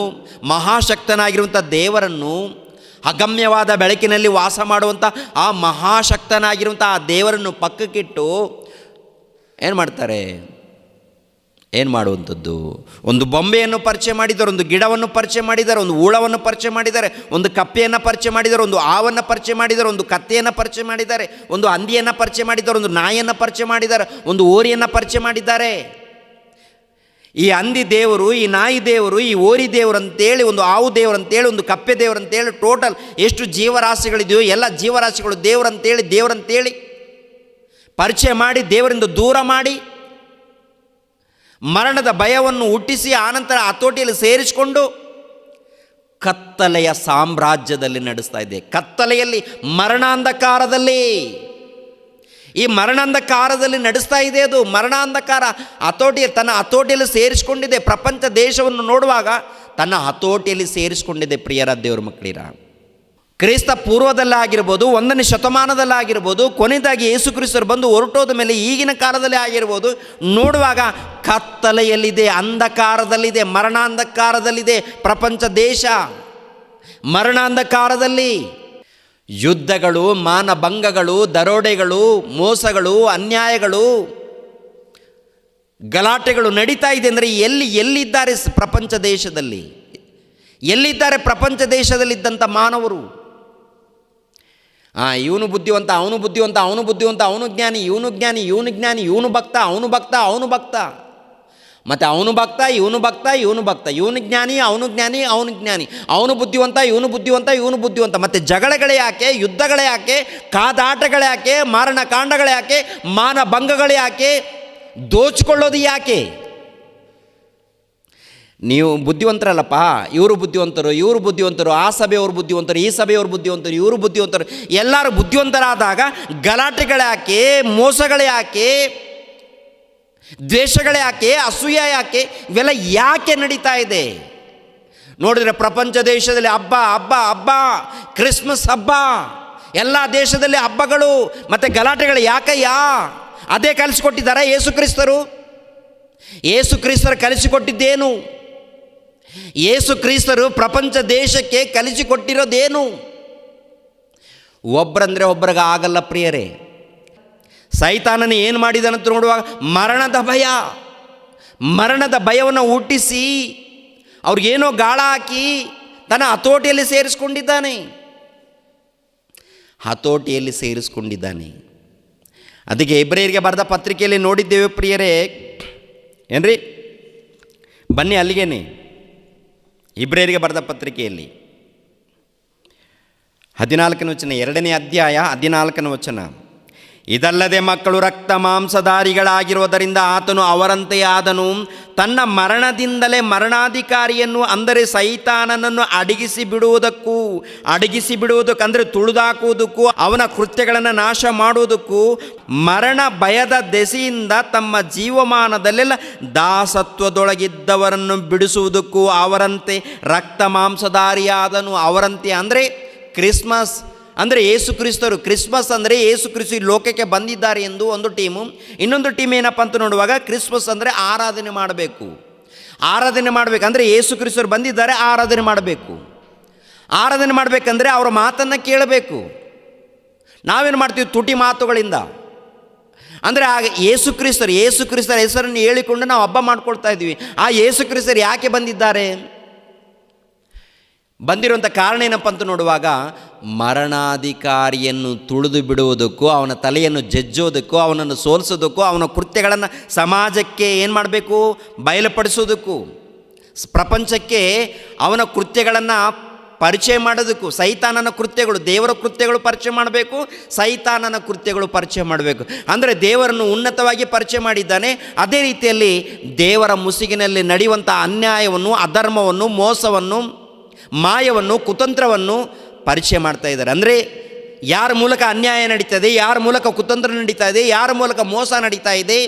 ಮಹಾಶಕ್ತನಾಗಿರುವಂಥ ದೇವರನ್ನು, ಅಗಮ್ಯವಾದ ಬೆಳಕಿನಲ್ಲಿ ವಾಸ ಮಾಡುವಂಥ ಆ ಮಹಾಶಕ್ತನಾಗಿರುವಂಥ ಆ ದೇವರನ್ನು ಪಕ್ಕಕ್ಕಿಟ್ಟು ಏನು ಮಾಡುವಂಥದ್ದು, ಒಂದು ಬೊಂಬೆಯನ್ನು ಪರಿಚಯ ಮಾಡಿದ್ದಾರೆ, ಒಂದು ಗಿಡವನ್ನು ಪರಿಚಯ ಮಾಡಿದ್ದಾರೆ, ಒಂದು ಹೂಳವನ್ನು ಪರಿಚಯ ಮಾಡಿದ್ದಾರೆ, ಒಂದು ಕಪ್ಪೆಯನ್ನು ಪರಿಚಯ ಮಾಡಿದ್ದಾರೆ, ಒಂದು ಹಾವನ್ನು ಪರಿಚಯ ಮಾಡಿದ್ದಾರೆ, ಒಂದು ಕತ್ತೆಯನ್ನು ಪರಿಚಯ ಮಾಡಿದ್ದಾರೆ, ಒಂದು ಹಂದಿಯನ್ನು ಪರಿಚಯ ಮಾಡಿದ್ದಾರೆ, ಒಂದು ನಾಯಿಯನ್ನು ಪರಿಚಯ ಮಾಡಿದ್ದಾರೆ, ಒಂದು ಓರಿಯನ್ನು ಪರಿಚಯ ಮಾಡಿದ್ದಾರೆ. ಈ ಹಂದಿ ದೇವರು, ಈ ನಾಯಿ ದೇವರು, ಈ ಓರಿ ದೇವರು ಅಂತೇಳಿ, ಒಂದು ಹಾವು ದೇವರು ಅಂತೇಳಿ, ಒಂದು ಕಪ್ಪೆ ದೇವರು ಅಂತೇಳಿ, ಟೋಟಲ್ ಎಷ್ಟು ಜೀವರಾಶಿಗಳಿದೆಯೋ ಎಲ್ಲ ಜೀವರಾಶಿಗಳು ದೇವರಂತೇಳಿ ಪರಿಚಯ ಮಾಡಿ ದೇವರಿಂದ ದೂರ ಮಾಡಿ ಮರಣದ ಭಯವನ್ನು ಹುಟ್ಟಿಸಿ ಆನಂತರ ಹತೋಟಿಯಲ್ಲಿ ಸೇರಿಸಿಕೊಂಡು ಕತ್ತಲೆಯ ಸಾಮ್ರಾಜ್ಯದಲ್ಲಿ ನಡೆಸ್ತಾ ಇದೆ. ಕತ್ತಲೆಯಲ್ಲಿ, ಮರಣಾಂಧಕಾರದಲ್ಲಿ, ಈ ಮರಣಾಂಧಕಾರದಲ್ಲಿ ನಡೆಸ್ತಾ ಇದೆ. ಅದು ಮರಣಾಂಧಕಾರ ತನ್ನ ಹತೋಟಿಯಲ್ಲಿ ಸೇರಿಸಿಕೊಂಡಿದೆ. ಪ್ರಪಂಚ ದೇಶವನ್ನು ನೋಡುವಾಗ ತನ್ನ ಹತೋಟಿಯಲ್ಲಿ ಸೇರಿಸಿಕೊಂಡಿದೆ. ಪ್ರಿಯರ ದೇವರ ಮಕ್ಕಳಿರ, ಕ್ರಿಸ್ತ ಪೂರ್ವದಲ್ಲಾಗಿರ್ಬೋದು, 1ನೇ ಶತಮಾನದಲ್ಲಾಗಿರ್ಬೋದು, ಕೊನೆಯದಾಗಿ ಯೇಸು ಕ್ರಿಸ್ತರು ಬಂದು ಹೊರಟೋದ ಮೇಲೆ ಈಗಿನ ಕಾಲದಲ್ಲಿ ಆಗಿರ್ಬೋದು, ನೋಡುವಾಗ ಕತ್ತಲೆಯಲ್ಲಿದೆ, ಅಂಧಕಾರದಲ್ಲಿದೆ, ಮರಣಾಂಧಕಾರದಲ್ಲಿದೆ. ಪ್ರಪಂಚ ದೇಶ ಮರಣಾಂಧಕಾರದಲ್ಲಿ ಯುದ್ಧಗಳು, ಮಾನಭಂಗಗಳು, ದರೋಡೆಗಳು, ಮೋಸಗಳು, ಅನ್ಯಾಯಗಳು, ಗಲಾಟೆಗಳು ನಡೀತಾ ಇದೆ. ಅಂದರೆ ಎಲ್ಲಿದ್ದಾರೆ ಪ್ರಪಂಚ ದೇಶದಲ್ಲಿ? ಎಲ್ಲಿದ್ದಾರೆ ಪ್ರಪಂಚ ದೇಶದಲ್ಲಿದ್ದಂಥ ಮಾನವರು? ಇವನು ಬುದ್ಧಿವಂತ, ಅವನು ಬುದ್ಧಿವಂತ, ಅವನು ಬುದ್ಧಿವಂತ, ಅವನು ಜ್ಞಾನಿ, ಇವನು ಜ್ಞಾನಿ, ಇವನು ಜ್ಞಾನಿ, ಇವನು ಭಕ್ತ, ಅವನು ಭಕ್ತ, ಅವನು ಭಕ್ತ, ಮತ್ತು ಅವನು ಭಕ್ತ, ಇವನು ಭಕ್ತ, ಇವನು ಭಕ್ತ, ಇವನು ಜ್ಞಾನಿ, ಅವನು ಜ್ಞಾನಿ, ಅವನು ಜ್ಞಾನಿ, ಅವನು ಬುದ್ಧಿವಂತ, ಇವನು ಬುದ್ಧಿವಂತ, ಇವನು ಬುದ್ಧಿವಂತ. ಮತ್ತು ಜಗಳಗಳೇ ಯಾಕೆ, ಯುದ್ಧಗಳೇ ಯಾಕೆ, ಕಾದಾಟಗಳೇ ಯಾಕೆ, ಮಾರಣಕಾಂಡಗಳೇ ಯಾಕೆ, ಮಾನಭಂಗಗಳೇ ಯಾಕೆ, ದೋಚಿಕೊಳ್ಳೋದು ಯಾಕೆ? ನೀವು ಬುದ್ಧಿವಂತರಲ್ಲಪ್ಪ, ಇವರು ಬುದ್ಧಿವಂತರು, ಆ ಸಭೆಯವರು ಬುದ್ಧಿವಂತರು, ಈ ಸಭೆಯವರು ಬುದ್ಧಿವಂತರು, ಇವರು ಬುದ್ಧಿವಂತರು, ಎಲ್ಲರೂ ಬುದ್ಧಿವಂತರಾದಾಗ ಗಲಾಟೆಗಳೇ ಯಾಕೆ, ಮೋಸಗಳೇ ಯಾಕೆ, ದ್ವೇಷಗಳೇ ಯಾಕೆ, ಅಸೂಯೆ ಯಾಕೆ, ಇವೆಲ್ಲ ಯಾಕೆ ನಡೀತಾ ಇದೆ? ನೋಡಿದರೆ ಪ್ರಪಂಚ ದೇಶದಲ್ಲಿ ಹಬ್ಬ, ಕ್ರಿಸ್ಮಸ್ ಹಬ್ಬ, ಎಲ್ಲ ದೇಶದಲ್ಲಿ ಹಬ್ಬಗಳು ಮತ್ತು ಗಲಾಟೆಗಳು ಯಾಕಯ್ಯ? ಅದೇ ಕಲಿಸಿಕೊಟ್ಟಿದ್ದಾರೆ ಯೇಸು ಕ್ರಿಸ್ತರು ಕಲಿಸಿಕೊಟ್ಟಿದ್ದೇನು? ಯೇಸು ಕ್ರಿಸ್ತರು ಪ್ರಪಂಚ ದೇಶಕ್ಕೆ ಕಲಿಸಿಕೊಟ್ಟಿರೋದೇನು? ಒಬ್ಬರಂದರೆ ಒಬ್ಬರಿಗೆ ಆಗಲ್ಲ ಪ್ರಿಯರೇ. ಸೈತಾನನ ಏನು ಮಾಡಿದನಂತ ನೋಡುವಾಗ ಮರಣದ ಭಯವನ್ನು ಹುಟ್ಟಿಸಿ ಅವ್ರಿಗೇನೋ ಗಾಳ ಹಾಕಿ ತನ್ನ ಹತೋಟಿಯಲ್ಲಿ ಸೇರಿಸ್ಕೊಂಡಿದ್ದಾನೆ. ಅದಕ್ಕೆ ಇಬ್ರಿಯರಿಗೆ ಬರೆದ ಪತ್ರಿಕೆಯಲ್ಲಿ ನೋಡಿದ್ದೇವೆ ಪ್ರಿಯರೇ. ಏನ್ರಿ, ಬನ್ನಿ ಅಲ್ಲಿಗೇನೆ. ಇಬ್ರಿಯರಿಗೆ ಬರೆದ ಪತ್ರಿಕೆಯಲ್ಲಿ 14ನೇ ವಚನ, 2ನೇ ಅಧ್ಯಾಯ 14ನೇ ವಚನ. ಇದಲ್ಲದೆ ಮಕ್ಕಳು ರಕ್ತ ಮಾಂಸಧಾರಿಗಳಾಗಿರುವುದರಿಂದ ಆತನು ಅವರಂತೆಯೇ ಆದನು. ತನ್ನ ಮರಣದಿಂದಲೇ ಮರಣಾಧಿಕಾರಿಯನ್ನು, ಅಂದರೆ ಸೈತಾನನನ್ನು ಅಡಗಿಸಿ ಬಿಡುವುದಕ್ಕೂ ಅಡಗಿಸಿ ಬಿಡುವುದಕ್ಕೂ ಅಂದರೆ ತುಳಿದಾಕುವುದಕ್ಕೂ ಅವನ ಕೃತ್ಯಗಳನ್ನು ನಾಶ ಮಾಡುವುದಕ್ಕೂ ಮರಣ ಭಯದ ದೆಸೆಯಿಂದ ತಮ್ಮ ಜೀವಮಾನದಲ್ಲೆಲ್ಲ ದಾಸತ್ವದೊಳಗಿದ್ದವರನ್ನು ಬಿಡಿಸುವುದಕ್ಕೂ ಅವರಂತೆ ರಕ್ತ ಮಾಂಸಧಾರಿಯಾದನು. ಅವರಂತೆ ಅಂದರೆ ಕ್ರಿಸ್ಮಸ್ ಅಂದರೆ ಯೇಸು ಕ್ರಿಸ್ತರು. ಕ್ರಿಸ್ಮಸ್ ಅಂದರೆ ಯೇಸು ಕ್ರಿಸ್ತು ಈ ಲೋಕಕ್ಕೆ ಬಂದಿದ್ದಾರೆ ಎಂದು ಒಂದು ಟೀಮು. ಇನ್ನೊಂದು ಟೀಮ್ ಏನಪ್ಪ ಅಂತ ನೋಡುವಾಗ ಕ್ರಿಸ್ಮಸ್ ಅಂದರೆ ಆರಾಧನೆ ಮಾಡಬೇಕು. ಆರಾಧನೆ ಮಾಡಬೇಕಂದ್ರೆ ಯೇಸು ಕ್ರಿಸ್ತರು ಬಂದಿದ್ದಾರೆ, ಆರಾಧನೆ ಮಾಡಬೇಕು. ಆರಾಧನೆ ಮಾಡಬೇಕಂದ್ರೆ ಅವರ ಮಾತನ್ನು ಕೇಳಬೇಕು. ನಾವೇನು ಮಾಡ್ತೀವಿ? ತುಟಿ ಮಾತುಗಳಿಂದ. ಅಂದರೆ ಆಗ ಯೇಸು ಕ್ರಿಸ್ತರ ಹೆಸರನ್ನು ಹೇಳಿಕೊಂಡು ನಾವು ಹಬ್ಬ ಮಾಡ್ಕೊಳ್ತಾ ಇದ್ದೀವಿ. ಆ ಯೇಸು ಕ್ರಿಸ್ತರು ಯಾಕೆ ಬಂದಿದ್ದಾರೆ? ಬಂದಿರುವಂಥ ಕಾರಣ ಏನಪ್ಪ ಅಂತ ನೋಡುವಾಗ ಮರಣಾಧಿಕಾರಿಯನ್ನು ತುಳಿದು ಬಿಡುವುದಕ್ಕೂ, ಅವನ ತಲೆಯನ್ನು ಜಜ್ಜೋದಕ್ಕೂ, ಅವನನ್ನು ಸೋಲಿಸೋದಕ್ಕೂ, ಅವನ ಕೃತ್ಯಗಳನ್ನು ಸಮಾಜಕ್ಕೆ ಏನು ಮಾಡಬೇಕು? ಬಯಲುಪಡಿಸೋದಕ್ಕೂ, ಪ್ರಪಂಚಕ್ಕೆ ಅವನ ಕೃತ್ಯಗಳನ್ನು ಪರಿಚಯ ಮಾಡೋದಕ್ಕೂ. ಸೈತಾನನ ಕೃತ್ಯಗಳು, ದೇವರ ಕೃತ್ಯಗಳು ಪರಿಚಯ ಮಾಡಬೇಕು, ಸೈತಾನನ ಕೃತ್ಯಗಳು ಪರಿಚಯ ಮಾಡಬೇಕು. ಅಂದರೆ ದೇವರನ್ನು ಉನ್ನತವಾಗಿ ಪರಿಚಯ ಮಾಡಿದ್ದಾನೆ. ಅದೇ ರೀತಿಯಲ್ಲಿ ದೇವರ ಮುಸುಗಿನಲ್ಲಿ ನಡೆಯುವಂಥ ಅನ್ಯಾಯವನ್ನು, ಅಧರ್ಮವನ್ನು, ಮೋಸವನ್ನು, ಮಾಯವನ್ನು, ಕುತಂತ್ರವನ್ನು ಪರಿಚಯ ಮಾಡ್ತಾ ಇದ್ದಾರೆ. ಅಂದರೆ ಯಾರ ಮೂಲಕ ಅನ್ಯಾಯ ನಡೀತಾ ಇದೆ, ಯಾರ ಮೂಲಕ ಕುತಂತ್ರ ನಡೀತಾ ಇದೆ, ಯಾರ ಮೂಲಕ ಮೋಸ ನಡೀತಾ ಇದೆ,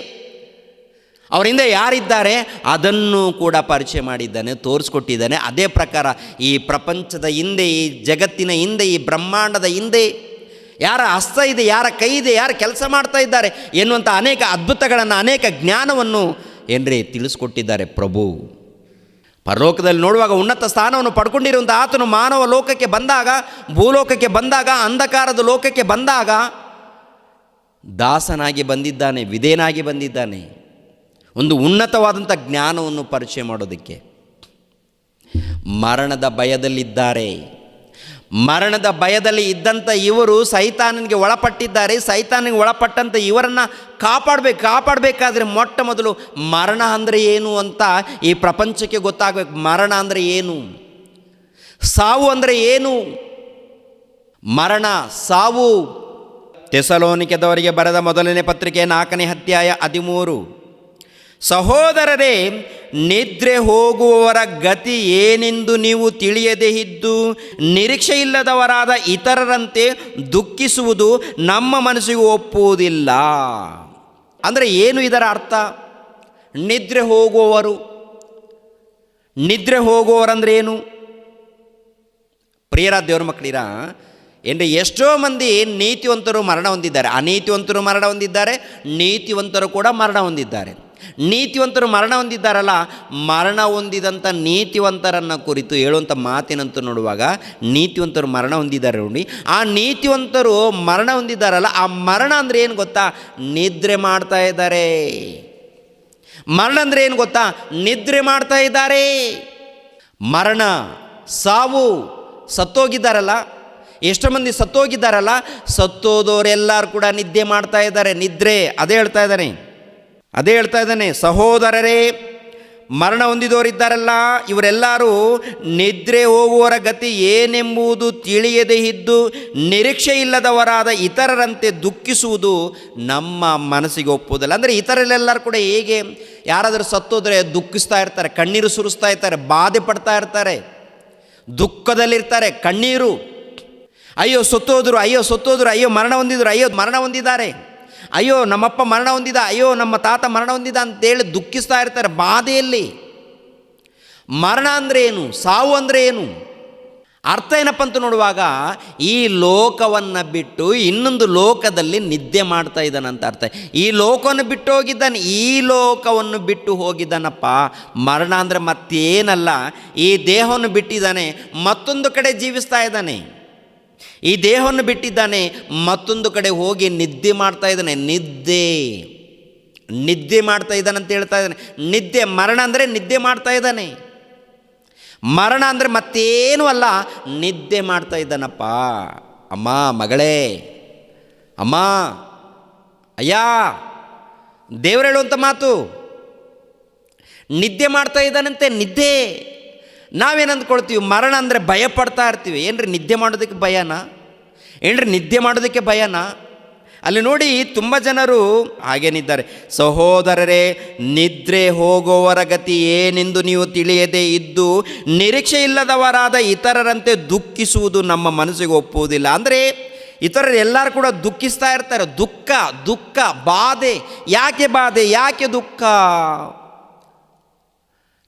ಅವರಿಂದ ಯಾರಿದ್ದಾರೆ ಅದನ್ನು ಕೂಡ ಪರಿಚಯ ಮಾಡಿದ್ದಾನೆ, ತೋರಿಸ್ಕೊಟ್ಟಿದ್ದಾನೆ. ಅದೇ ಪ್ರಕಾರ ಈ ಪ್ರಪಂಚದ ಹಿಂದೆ, ಈ ಜಗತ್ತಿನ ಹಿಂದೆ, ಈ ಬ್ರಹ್ಮಾಂಡದ ಹಿಂದೆ ಯಾರ ಹಸ್ತ ಇದೆ, ಯಾರ ಕೈ ಇದೆ, ಯಾರು ಕೆಲಸ ಮಾಡ್ತಾ ಇದ್ದಾರೆ ಎನ್ನುವಂಥ ಅನೇಕ ಅದ್ಭುತಗಳನ್ನು, ಅನೇಕ ಜ್ಞಾನವನ್ನು ಏನ್ರಿ ತಿಳಿಸ್ಕೊಟ್ಟಿದ್ದಾರೆ ಪ್ರಭು. ಪರಲೋಕದಲ್ಲಿ ನೋಡುವಾಗ ಉನ್ನತ ಸ್ಥಾನವನ್ನು ಪಡ್ಕೊಂಡಿರುವಂಥ ಆತನು ಮಾನವ ಲೋಕಕ್ಕೆ ಬಂದಾಗ, ಭೂಲೋಕಕ್ಕೆ ಬಂದಾಗ, ಅಂಧಕಾರದ ಲೋಕಕ್ಕೆ ಬಂದಾಗ ದಾಸನಾಗಿ ಬಂದಿದ್ದಾನೆ, ವಿಧೇಯನಾಗಿ ಬಂದಿದ್ದಾನೆ, ಒಂದು ಉನ್ನತವಾದಂಥ ಜ್ಞಾನವನ್ನು ಪರಿಚಯ ಮಾಡೋದಕ್ಕೆ. ಮರಣದ ಭಯದಲ್ಲಿದ್ದಾರೆ. ಮರಣದ ಭಯದಲ್ಲಿ ಇದ್ದಂಥ ಇವರು ಸೈತಾನನಿಗೆ ಒಳಪಟ್ಟಿದ್ದಾರೆ. ಸೈತಾನಿಗೆ ಒಳಪಟ್ಟಂಥ ಇವರನ್ನು ಕಾಪಾಡಬೇಕಾದ್ರೆ ಮೊಟ್ಟ ಮೊದಲು ಮರಣ ಅಂದರೆ ಏನು ಅಂತ ಈ ಪ್ರಪಂಚಕ್ಕೆ ಗೊತ್ತಾಗಬೇಕು. ಮರಣ ಅಂದರೆ ಏನು, ಸಾವು ಅಂದರೆ ಏನು, ಮರಣ, ಸಾವು. ಥೆಸಲೋನಿಕದವರಿಗೆ ಬರೆದ ಮೊದಲನೇ ಪತ್ರಿಕೆ 4ನೇ ಅಧ್ಯಾಯ 13. ಸಹೋದರರೇ, ನಿದ್ರೆ ಹೋಗುವವರ ಗತಿ ಏನೆಂದು ನೀವು ತಿಳಿಯದೇ ಇದ್ದು ನಿರೀಕ್ಷೆಯಿಲ್ಲದವರಾದ ಇತರರಂತೆ ದುಃಖಿಸುವುದು ನಮ್ಮ ಮನಸ್ಸಿಗೆ ಒಪ್ಪುವುದಿಲ್ಲ. ಅಂದರೆ ಏನು ಇದರ ಅರ್ಥ? ನಿದ್ರೆ ಹೋಗುವವರಂದ್ರೆ ಏನು? ಪ್ರಿಯರ ದೇವ್ರ ಮಕ್ಕಳಿರ, ಏನ್ರಿ ಎಷ್ಟೋ ಮಂದಿ ನೀತಿವಂತರು ಮರಣ ಹೊಂದಿದ್ದಾರೆ, ಅನೀತಿವಂತರು ಮರಣ ಹೊಂದಿದ್ದಾರೆ, ನೀತಿವಂತರು ಕೂಡ ಮರಣ ಹೊಂದಿದ್ದಾರೆ. ನೀತಿವಂತರು ಮರಣ ಹೊಂದಿದ್ದಾರಲ್ಲ, ಮರಣ ಹೊಂದಿದಂಥ ನೀತಿವಂತರನ್ನು ಕುರಿತು ಹೇಳುವಂಥ ಮಾತಿನಂತೂ ನೋಡುವಾಗ ನೀತಿವಂತರು ಮರಣ ಹೊಂದಿದ್ದಾರೆ ನೋಡಿ. ಆ ನೀತಿವಂತರು ಮರಣ ಹೊಂದಿದ್ದಾರಲ್ಲ, ಆ ಮರಣ ಅಂದರೆ ಏನು ಗೊತ್ತಾ? ನಿದ್ರೆ ಮಾಡ್ತಾ ಇದ್ದಾರೆ. ಮರಣ ಅಂದರೆ ಏನು ಗೊತ್ತಾ? ನಿದ್ರೆ ಮಾಡ್ತಾ ಇದ್ದಾರೆ. ಮರಣ, ಸಾವು, ಸತ್ತೋಗಿದ್ದಾರಲ್ಲ, ಎಷ್ಟೋ ಮಂದಿ ಸತ್ತೋಗಿದ್ದಾರಲ್ಲ, ಸತ್ತೋದವರೆಲ್ಲರೂ ಕೂಡ ನಿದ್ದೆ ಮಾಡ್ತಾ ಇದ್ದಾರೆ. ನಿದ್ರೆ, ಅದೇ ಹೇಳ್ತಾ ಇದ್ದಾನೆ. ಸಹೋದರರೇ, ಮರಣ ಹೊಂದಿದವರಿದ್ದಾರಲ್ಲ, ಇವರೆಲ್ಲರೂ ನಿದ್ರೆ ಹೋಗುವವರ ಗತಿ ಏನೆಂಬುದು ತಿಳಿಯದೇ ಇದ್ದು ನಿರೀಕ್ಷೆ ಇಲ್ಲದವರಾದ ಇತರರಂತೆ ದುಃಖಿಸುವುದು ನಮ್ಮ ಮನಸ್ಸಿಗೆ ಒಪ್ಪುವುದಿಲ್ಲ. ಅಂದರೆ ಇತರರೆಲ್ಲರೂ ಕೂಡ ಹೇಗೆ, ಯಾರಾದರೂ ಸತ್ತೋದ್ರೆ ದುಃಖಿಸ್ತಾ ಇರ್ತಾರೆ, ಕಣ್ಣೀರು ಸುರಿಸ್ತಾ ಇರ್ತಾರೆ, ಬಾಧೆ ಪಡ್ತಾ ಇರ್ತಾರೆ, ದುಃಖದಲ್ಲಿರ್ತಾರೆ, ಕಣ್ಣೀರು. ಅಯ್ಯೋ ಸತ್ತೋದ್ರು, ಅಯ್ಯೋ ಮರಣ ಹೊಂದಿದ್ದಾರೆ, ಅಯ್ಯೋ ನಮ್ಮಪ್ಪ ಮರಣ ಹೊಂದಿದ, ಅಯ್ಯೋ ನಮ್ಮ ತಾತ ಮರಣ ಹೊಂದಿದ ಅಂತೇಳಿ ದುಃಖಿಸ್ತಾ ಇರ್ತಾರೆ ಬಾಧೆಯಲ್ಲಿ. ಮರಣ ಅಂದರೆ ಏನು, ಸಾವು ಅಂದರೆ ಏನು, ಅರ್ಥ ಏನಪ್ಪ ಅಂತ ನೋಡುವಾಗ ಈ ಲೋಕವನ್ನು ಬಿಟ್ಟು ಇನ್ನೊಂದು ಲೋಕದಲ್ಲಿ ನಿದ್ದೆ ಮಾಡ್ತಾ ಇದ್ದಾನಂತ ಅರ್ಥ. ಈ ಲೋಕವನ್ನು ಬಿಟ್ಟು ಹೋಗಿದ್ದಾನೆ, ಈ ಲೋಕವನ್ನು ಬಿಟ್ಟು ಹೋಗಿದ್ದಾನಪ್ಪ. ಮರಣ ಅಂದರೆ ಮತ್ತೇನಲ್ಲ, ಈ ದೇಹವನ್ನು ಬಿಟ್ಟಿದ್ದಾನೆ, ಮತ್ತೊಂದು ಕಡೆ ಜೀವಿಸ್ತಾ ಇದ್ದಾನೆ. ಈ ದೇಹವನ್ನು ಬಿಟ್ಟಿದ್ದಾನೆ, ಮತ್ತೊಂದು ಕಡೆ ಹೋಗಿ ನಿದ್ದೆ ಮಾಡ್ತಾ ಇದ್ದಾನೆ. ನಿದ್ದೆ ಮಾಡ್ತಾ ಇದ್ದಾನೆ ಅಂತ ಹೇಳ್ತಾ ಇದ್ದಾನೆ. ನಿದ್ದೆ, ಮರಣ ಅಂದರೆ ನಿದ್ದೆ ಮಾಡ್ತಾ ಇದ್ದಾನೆ. ಮರಣ ಅಂದರೆ ಮತ್ತೇನೂ ಅಲ್ಲ, ನಿದ್ದೆ ಮಾಡ್ತಾ ಇದ್ದಾನಪ್ಪ. ಅಮ್ಮ, ಮಗಳೇ, ಅಮ್ಮ, ಅಯ್ಯ, ದೇವರು ಹೇಳುವಂಥ ಮಾತು. ನಿದ್ದೆ ಮಾಡ್ತಾ ಇದ್ದಾನಂತೆ, ನಿದ್ದೆ. ನಾವೇನು ಅಂದ್ಕೊಳ್ತೀವಿ? ಮರಣ ಅಂದರೆ ಭಯ ಪಡ್ತಾ ಇರ್ತೀವಿ. ಏನ್ರಿ ನಿದ್ದೆ ಮಾಡೋದಕ್ಕೆ ಭಯನಾ? ಏನ್ರಿ ನಿದ್ದೆ ಮಾಡೋದಕ್ಕೆ ಭಯನಾ? ಅಲ್ಲಿ ನೋಡಿ ತುಂಬ ಜನರು ಹಾಗೇನಿದ್ದಾರೆ. ಸಹೋದರರೇ, ನಿದ್ರೆ ಹೋಗುವವರ ಗತಿ ಏನೆಂದು ನೀವು ತಿಳಿಯದೇ ಇದ್ದು ನಿರೀಕ್ಷೆ ಇಲ್ಲದವರಾದ ಇತರರಂತೆ ದುಃಖಿಸುವುದು ನಮ್ಮ ಮನಸ್ಸಿಗೆ ಒಪ್ಪುವುದಿಲ್ಲ. ಅಂದರೆ ಇತರರು ಎಲ್ಲರೂ ಕೂಡ ದುಃಖಿಸ್ತಾ ಇರ್ತಾರೆ. ದುಃಖ ಬಾಧೆ. ಯಾಕೆ ಬಾಧೆ, ಯಾಕೆ ದುಃಖ?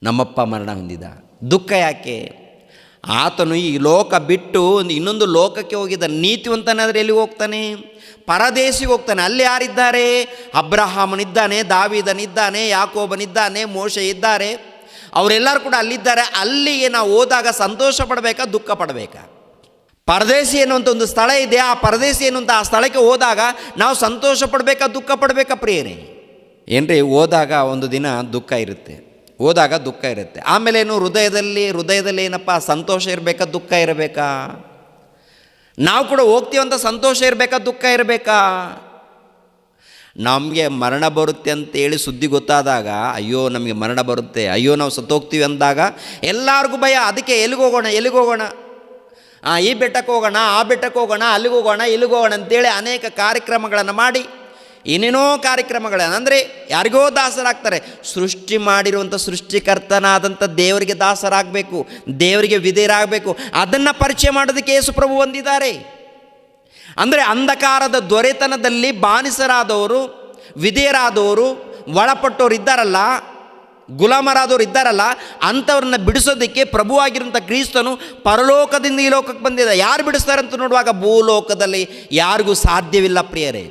ನಮ್ಮಪ್ಪ ಮರಣ ಹೊಂದಿದ, ದುಃಖ ಯಾಕೆ? ಆತನು ಈ ಲೋಕ ಬಿಟ್ಟು ಇನ್ನೊಂದು ಲೋಕಕ್ಕೆ ಹೋಗಿದ್ದಾನೆ. ನೀತಿವಂತನಾದರೆ ಎಲ್ಲಿಗೆ ಹೋಗ್ತಾನೆ? ಪರದೇಶಿಗೆ ಹೋಗ್ತಾನೆ. ಅಲ್ಲಿ ಯಾರಿದ್ದಾರೆ? ಅಬ್ರಹಾಮನಿದ್ದಾನೆ, ದಾವೀದನಿದ್ದಾನೆ, ಯಾಕೋಬನಿದ್ದಾನೆ, ಮೋಶೆ ಇದ್ದಾರೆ. ಅವರೆಲ್ಲರೂ ಕೂಡ ಅಲ್ಲಿದ್ದಾರೆ. ಅಲ್ಲಿಗೆ ನಾವು ಹೋದಾಗ ಸಂತೋಷ ಪಡಬೇಕಾ, ದುಃಖ ಪಡಬೇಕಾ? ಪರದೇಶಿ ಎನ್ನುವಂಥ ಒಂದು ಸ್ಥಳ ಇದೆ. ಆ ಪರದೇಶಿ ಎನ್ನುವಂಥ ಆ ಸ್ಥಳಕ್ಕೆ ಹೋದಾಗ ನಾವು ಸಂತೋಷ ಪಡಬೇಕಾ, ದುಃಖ ಪಡಬೇಕಾ ಪ್ರಿಯರೇ? ಏನ್ರಿ, ಹೋದಾಗ ಒಂದು ದಿನ ದುಃಖ ಇರುತ್ತೆ, ಹೋದಾಗ ದುಃಖ ಇರುತ್ತೆ. ಆಮೇಲೇನು, ಹೃದಯದಲ್ಲಿ ಏನಪ್ಪ, ಸಂತೋಷ ಇರಬೇಕಾ, ದುಃಖ ಇರಬೇಕಾ? ನಾವು ಕೂಡ ಹೋಗ್ತೀವಂತ ಸಂತೋಷ ಇರಬೇಕಾ, ದುಃಖ ಇರಬೇಕಾ? ನಮಗೆ ಮರಣ ಬರುತ್ತೆ ಅಂತೇಳಿ ಸುದ್ದಿ ಗೊತ್ತಾದಾಗ, ಅಯ್ಯೋ ನಮಗೆ ಮರಣ ಬರುತ್ತೆ, ಅಯ್ಯೋ ನಾವು ಸತ್ತೋಗ್ತೀವಿ ಅಂದಾಗ ಎಲ್ಲರಿಗೂ ಭಯ. ಅದಕ್ಕೆ ಎಲ್ಲಿಗೆ ಹೋಗೋಣ, ಈ ಬೆಟ್ಟಕ್ಕೆ ಹೋಗೋಣ, ಆ ಬೆಟ್ಟಕ್ಕೆ ಹೋಗೋಣ, ಅಲ್ಲಿಗೆ ಹೋಗೋಣ, ಇಲ್ಲಿಗೆ ಹೋಗೋಣ ಅಂತೇಳಿ ಅನೇಕ ಕಾರ್ಯಕ್ರಮಗಳನ್ನು ಮಾಡಿ, ಏನೇನೋ ಕಾರ್ಯಕ್ರಮಗಳನ್ನು, ಅಂದರೆ ಯಾರಿಗೋ ದಾಸರಾಗ್ತಾರೆ. ಸೃಷ್ಟಿ ಮಾಡಿರುವಂಥ ಸೃಷ್ಟಿಕರ್ತನಾದಂಥ ದೇವರಿಗೆ ದಾಸರಾಗಬೇಕು, ದೇವರಿಗೆ ವಿಧೇಯರಾಗಬೇಕು. ಅದನ್ನು ಪರಿಚಯ ಮಾಡೋದಕ್ಕೆ ಯೇಸು ಪ್ರಭು ಹೊಂದಿದ್ದಾರೆ. ಅಂದರೆ ಅಂಧಕಾರದ ದೊರೆತನದಲ್ಲಿ ಬಾನಿಸರಾದವರು, ವಿಧೇಯರಾದವರು, ಒಳಪಟ್ಟವರು ಇದ್ದಾರಲ್ಲ, ಗುಲಾಮರಾದವರು ಇದ್ದಾರಲ್ಲ, ಅಂಥವ್ರನ್ನ ಬಿಡಿಸೋದಕ್ಕೆ ಪ್ರಭುವಾಗಿರುವಂಥ ಕ್ರಿಸ್ತನು ಪರಲೋಕದಿಂದ ಈ ಲೋಕಕ್ಕೆ ಬಂದಿದ್ದ. ಯಾರು ಬಿಡಿಸ್ತಾರೆ ಅಂತ ನೋಡುವಾಗ ಭೂಲೋಕದಲ್ಲಿ ಯಾರಿಗೂ ಸಾಧ್ಯವಿಲ್ಲ ಪ್ರಿಯರೇ.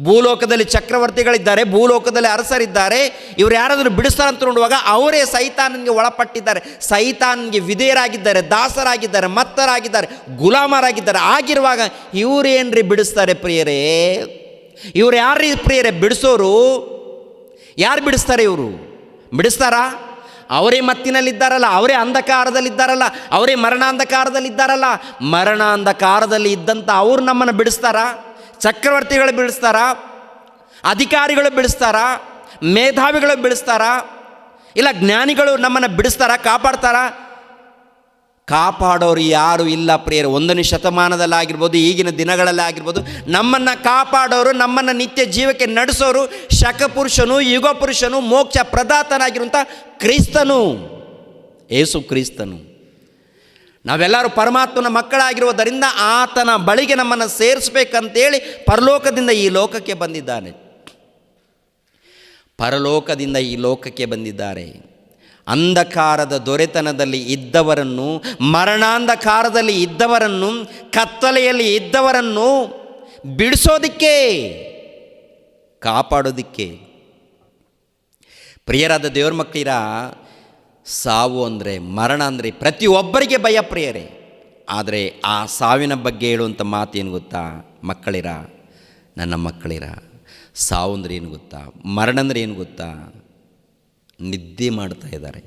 ಭೂಲೋಕದಲ್ಲಿ ಚಕ್ರವರ್ತಿಗಳಿದ್ದಾರೆ, ಭೂಲೋಕದಲ್ಲಿ ಅರಸರಿದ್ದಾರೆ. ಇವರು ಯಾರಾದರೂ ಬಿಡಿಸ್ತಾರಂತ ನೋಡುವಾಗ ಅವರೇ ಸೈತಾನನಿಗೆ ಒಳಪಟ್ಟಿದ್ದಾರೆ, ಸೈತಾನನಿಗೆ ವಿಧೇಯರಾಗಿದ್ದಾರೆ, ದಾಸರಾಗಿದ್ದಾರೆ, ಮತ್ತರಾಗಿದ್ದಾರೆ, ಗುಲಾಮರಾಗಿದ್ದಾರೆ. ಆಗಿರುವಾಗ ಇವರೇನ್ರಿ ಬಿಡಿಸ್ತಾರೆ ಪ್ರಿಯರೇ? ಇವರು ಯಾರು ಪ್ರಿಯರೇ ಬಿಡಿಸೋರು? ಯಾರು ಬಿಡಿಸ್ತಾರೆ? ಇವರು ಬಿಡಿಸ್ತಾರಾ? ಅವರೇ ಮತ್ತಿನಲ್ಲಿದ್ದಾರಲ್ಲ, ಅವರೇ ಅಂಧಕಾರದಲ್ಲಿದ್ದಾರಲ್ಲ, ಅವರೇ ಮರಣಾಂಧಕಾರದಲ್ಲಿದ್ದಾರಲ್ಲ. ಮರಣಾಂಧಕಾರದಲ್ಲಿ ಇದ್ದಂಥ ಅವ್ರು ನಮ್ಮನ್ನು ಬಿಡಿಸ್ತಾರಾ? ಚಕ್ರವರ್ತಿಗಳು ಬಿಡಿಸ್ತಾರಾ? ಅಧಿಕಾರಿಗಳು ಬಿಡಿಸ್ತಾರಾ? ಮೇಧಾವಿಗಳು ಬಿಡಿಸ್ತಾರಾ? ಇಲ್ಲ ಜ್ಞಾನಿಗಳು ನಮ್ಮನ್ನು ಬಿಡಿಸ್ತಾರಾ, ಕಾಪಾಡ್ತಾರಾ? ಕಾಪಾಡೋರು ಯಾರು ಇಲ್ಲ ಪ್ರಿಯರು. 1ನೇ ಶತಮಾನದಲ್ಲಾಗಿರ್ಬೋದು, ಈಗಿನ ದಿನಗಳಲ್ಲಾಗಿರ್ಬೋದು, ನಮ್ಮನ್ನು ಕಾಪಾಡೋರು, ನಮ್ಮನ್ನು ನಿತ್ಯ ಜೀವಕ್ಕೆ ನಡೆಸೋರು ಶಕಪುರುಷನು, ಯುಗ ಪುರುಷನು, ಮೋಕ್ಷ ಪ್ರದಾತನಾಗಿರುವಂಥ ಕ್ರಿಸ್ತನು, ಯೇಸು ಕ್ರಿಸ್ತನು. ನಾವೆಲ್ಲರೂ ಪರಮಾತ್ಮನ ಮಕ್ಕಳಾಗಿರುವುದರಿಂದ ಆತನ ಬಳಿಗೆ ನಮ್ಮನ್ನು ಸೇರಿಸ್ಬೇಕಂತೇಳಿ ಪರಲೋಕದಿಂದ ಈ ಲೋಕಕ್ಕೆ ಬಂದಿದ್ದಾನೆ. ಪರಲೋಕದಿಂದ ಈ ಲೋಕಕ್ಕೆ ಬಂದಿದ್ದಾರೆ. ಅಂಧಕಾರದ ದೊರೆತನದಲ್ಲಿ ಇದ್ದವರನ್ನು, ಮರಣಾಂಧಕಾರದಲ್ಲಿ ಇದ್ದವರನ್ನು, ಕತ್ತಲೆಯಲ್ಲಿ ಇದ್ದವರನ್ನು ಬಿಡಿಸೋದಿಕ್ಕೆ, ಕಾಪಾಡೋದಿಕ್ಕೆ. ಪ್ರಿಯರಾದ ದೇವ್ರ ಮಕ್ಕಳಿರ, ಸಾವು ಅಂದರೆ, ಮರಣ ಅಂದರೆ ಪ್ರತಿಯೊಬ್ಬರಿಗೆ ಭಯ ಪ್ರಿಯರೇ. ಆದರೆ ಆ ಸಾವಿನ ಬಗ್ಗೆ ಹೇಳುವಂಥ ಮಾತೇನು ಗೊತ್ತಾ ಮಕ್ಕಳಿರ, ನನ್ನ ಮಕ್ಕಳಿರ? ಸಾವು ಅಂದರೆ ಏನು ಗೊತ್ತಾ? ಮರಣ ಅಂದರೆ ಏನು ಗೊತ್ತಾ? ನಿದ್ದೆ ಮಾಡ್ತಾ ಇದ್ದಾರೆ.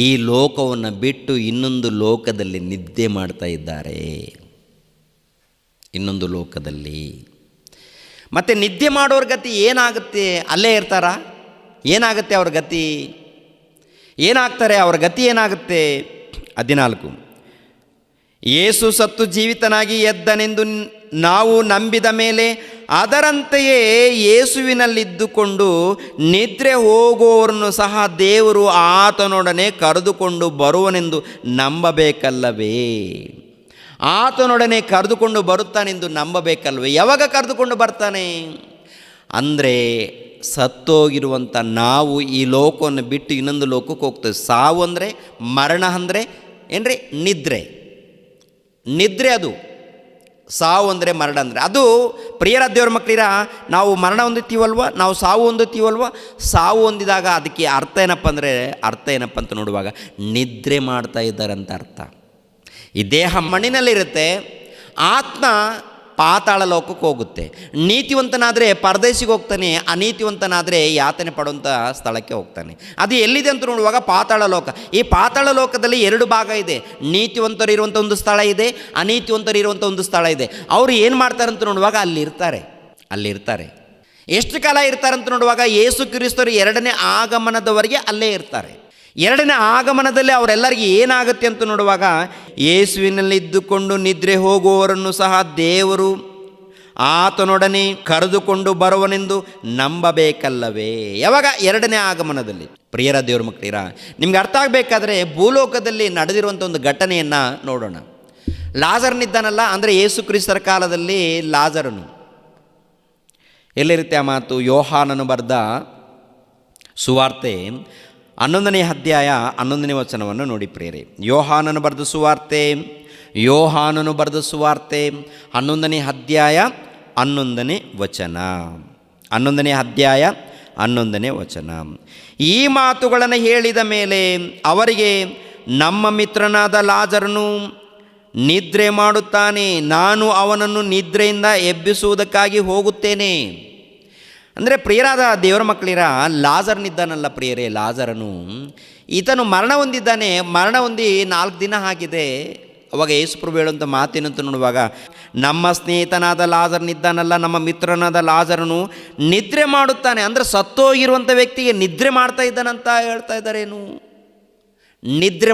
ಈ ಲೋಕವನ್ನು ಬಿಟ್ಟು ಇನ್ನೊಂದು ಲೋಕದಲ್ಲಿ ನಿದ್ದೆ ಮಾಡ್ತಾ ಇದ್ದಾರೆ, ಇನ್ನೊಂದು ಲೋಕದಲ್ಲಿ. ಮತ್ತು ನಿದ್ದೆ ಮಾಡೋರ ಗತಿ ಏನಾಗುತ್ತೆ? ಅಲ್ಲೇ ಇರ್ತಾರಾ? ಏನಾಗುತ್ತೆ ಅವ್ರ ಗತಿ? ಏನಾಗ್ತಾರೆ? ಅವರ ಗತಿ ಏನಾಗುತ್ತೆ? 14, ಯೇಸು ಸತ್ತು ಜೀವಿತನಾಗಿ ಎದ್ದನೆಂದು ನಾವು ನಂಬಿದ ಮೇಲೆ ಅದರಂತೆಯೇ ಯೇಸುವಿನಲ್ಲಿದ್ದುಕೊಂಡು ನಿದ್ರೆ ಹೋಗುವವರನ್ನು ಸಹ ದೇವರು ಆತನೊಡನೆ ಕರೆದುಕೊಂಡು ಬರುವನೆಂದು ನಂಬಬೇಕಲ್ಲವೇ? ಆತನೊಡನೆ ಕರೆದುಕೊಂಡು ಬರುತ್ತಾನೆಂದು ನಂಬಬೇಕಲ್ವೇ? ಯಾವಾಗ ಕರೆದುಕೊಂಡು ಬರ್ತಾನೆ ಅಂದರೆ, ಸತ್ತೋಗಿರುವಂಥ ನಾವು ಈ ಲೋಕವನ್ನು ಬಿಟ್ಟು ಇನ್ನೊಂದು ಲೋಕಕ್ಕೆ ಹೋಗ್ತೇವೆ. ಸಾವು ಅಂದರೆ, ಮರಣ ಅಂದರೆ ಏನ್ರಿ? ನಿದ್ರೆ ಅದು. ಸಾವು ಅಂದರೆ, ಮರಣ ಅಂದರೆ ಅದು. ಪ್ರಿಯರ ದೇವ್ರ ಮಕ್ಕಳಿರ, ನಾವು ಮರಣ ಹೊಂದುತ್ತೀವಲ್ವ, ನಾವು ಸಾವು ಹೊಂದುತ್ತೀವಲ್ವ. ಸಾವು ಹೊಂದಿದಾಗ ಅದಕ್ಕೆ ಅರ್ಥ ಏನಪ್ಪ ಅಂತ ನೋಡುವಾಗ, ನಿದ್ರೆ ಮಾಡ್ತಾ ಇದ್ದಾರೆ ಅಂತ ಅರ್ಥ. ಈ ದೇಹ ಮಣ್ಣಿನಲ್ಲಿರುತ್ತೆ, ಆತ್ಮ ಪಾತಾಳ ಲೋಕಕ್ಕೆ ಹೋಗುತ್ತೆ. ನೀತಿವಂತನಾದರೆ ಪರದೇಶಿಗೆ ಹೋಗ್ತಾನೆ, ಅನೀತಿವಂತನಾದರೆ ಯಾತನೆ ಪಡುವಂಥ ಸ್ಥಳಕ್ಕೆ ಹೋಗ್ತಾನೆ. ಅದು ಎಲ್ಲಿದೆ ಅಂತ ನೋಡುವಾಗ ಪಾತಾಳ ಲೋಕ. ಈ ಪಾತಾಳ ಲೋಕದಲ್ಲಿ 2 ಭಾಗ ಇದೆ. ನೀತಿವಂತರು ಇರುವಂಥ ಒಂದು ಸ್ಥಳ ಇದೆ, ಅನೀತಿವಂತರು ಇರುವಂಥ ಒಂದು ಸ್ಥಳ ಇದೆ. ಅವರು ಏನು ಮಾಡ್ತಾರೆ ಅಂತ ನೋಡುವಾಗ ಅಲ್ಲಿರ್ತಾರೆ. ಎಷ್ಟು ಕಾಲ ಇರ್ತಾರಂತ ನೋಡುವಾಗ, ಯೇಸು ಕ್ರಿಸ್ತರು 2ನೇ ಆಗಮನದವರೆಗೆ ಅಲ್ಲೇ ಇರ್ತಾರೆ. 2ನೇ ಆಗಮನದಲ್ಲಿ ಅವರೆಲ್ಲರಿಗೆ ಏನಾಗುತ್ತೆ ಅಂತ ನೋಡುವಾಗ, ಯೇಸುವಿನಲ್ಲಿ ಇದ್ದುಕೊಂಡು ನಿದ್ರೆ ಹೋಗುವವರನ್ನು ಸಹ ದೇವರು ಆತನೊಡನೆ ಕರೆದುಕೊಂಡು ಬರುವನೆಂದು ನಂಬಬೇಕಲ್ಲವೇ. ಯಾವಾಗ? ಎರಡನೇ ಆಗಮನದಲ್ಲಿ. ಪ್ರಿಯರ ದೇವ್ರ ಮಕ್ಕಳಿರ, ನಿಮ್ಗೆ ಅರ್ಥ ಆಗಬೇಕಾದ್ರೆ ಭೂಲೋಕದಲ್ಲಿ ನಡೆದಿರುವಂಥ ಒಂದು ಘಟನೆಯನ್ನು ನೋಡೋಣ. ಲಾಜರನಿದ್ದಾನಲ್ಲ, ಅಂದರೆ ಯೇಸು ಕ್ರಿಸ್ತರ ಕಾಲದಲ್ಲಿ ಲಾಜರನು ಎಲ್ಲಿರುತ್ತೆ ಆ ಮಾತು? ಯೋಹಾನನು ಬರೆದ ಸುವಾರ್ತೆ 11ನೇ ಅಧ್ಯಾಯ 11ನೇ ವಚನವನ್ನು ನೋಡಿ ಪ್ರಿಯರೇ. ಯೋಹಾನನು ಬರೆದ ಸುವಾರ್ತೆ 11ನೇ ಅಧ್ಯಾಯ 11ನೇ ವಚನ. 11ನೇ ಅಧ್ಯಾಯ 11ನೇ ವಚನ. ಈ ಮಾತುಗಳನ್ನು ಹೇಳಿದ ಮೇಲೆ ಅವರಿಗೆ, ನಮ್ಮ ಮಿತ್ರನಾದ ಲಾಜರನು ನಿದ್ರೆ ಮಾಡುತ್ತಾನೆ, ನಾನು ಅವನನ್ನು ನಿದ್ರೆಯಿಂದ ಎಬ್ಬಿಸುವುದಕ್ಕಾಗಿ ಹೋಗುತ್ತೇನೆ. ಅಂದರೆ ಪ್ರಿಯರಾದ ದೇವರ ಮಕ್ಕಳಿರ, ಲಾಜರನಿದ್ದಾನಲ್ಲ ಪ್ರಿಯರೇ, ಲಾಜರನು ಈತನು ಮರಣ ಹೊಂದಿದ್ದಾನೆ. ಮರಣ ಹೊಂದಿ 4 ದಿನ ಆಗಿದೆ. ಅವಾಗ ಯೇಸುಪ್ರಭು ಹೇಳುವಂಥ ಮಾತೇನಂತ ನೋಡುವಾಗ, ನಮ್ಮ ಸ್ನೇಹಿತನಾದ ಲಾಜರನಿದ್ದಾನಲ್ಲ, ನಮ್ಮ ಮಿತ್ರನಾದ ಲಾಜರನು ನಿದ್ರೆ ಮಾಡುತ್ತಾನೆ. ಅಂದರೆ ಸತ್ತೋಗಿರುವಂಥ ವ್ಯಕ್ತಿಗೆ ನಿದ್ರೆ ಮಾಡ್ತಾ ಇದ್ದಾನಂತ ಹೇಳ್ತಾ ಇದ್ದಾರೇನು? ನಿದ್ರೆ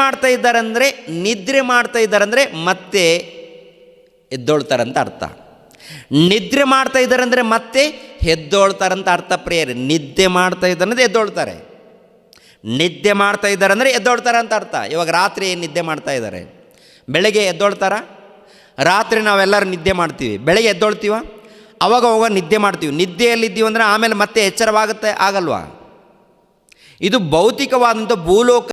ಮಾಡ್ತಾ ಇದ್ದಾರಂದರೆ ಮತ್ತೆ ಎದ್ದೊಳ್ತಾರಂತ ಅರ್ಥ. ನಿದ್ರೆ ಮಾಡ್ತಾ ಇದ್ದಾರಂದರೆ ಮತ್ತೆ ಎದ್ದೊಳ್ತಾರಂತ ಅರ್ಥ ಪ್ರಿಯರೇ. ನಿದ್ದೆ ಮಾಡ್ತಾ ಇದ್ದಾರಂದರೆ ಎದ್ದೊಳ್ತಾರೆ. ನಿದ್ದೆ ಮಾಡ್ತಾ ಇದ್ದಾರೆ ಅಂದರೆ ಎದ್ದೊಳ್ತಾರೆ ಅಂತ ಅರ್ಥ. ಇವಾಗ ರಾತ್ರಿ ನಿದ್ದೆ ಮಾಡ್ತಾ ಇದ್ದಾರೆ, ಬೆಳಗ್ಗೆ ಎದ್ದೊಳ್ತಾರ? ರಾತ್ರಿ ನಾವೆಲ್ಲರೂ ನಿದ್ದೆ ಮಾಡ್ತೀವಿ, ಬೆಳಗ್ಗೆ ಎದ್ದೊಳ್ತೀವ? ಅವಾಗ ನಿದ್ದೆ ಮಾಡ್ತೀವಿ. ನಿದ್ದೆಯಲ್ಲಿದ್ದೀವಿ ಅಂದರೆ ಆಮೇಲೆ ಮತ್ತೆ ಎಚ್ಚರವಾಗುತ್ತೆ, ಆಗಲ್ವಾ? ಇದು ಭೌತಿಕವಾದಂಥ ಭೂಲೋಕ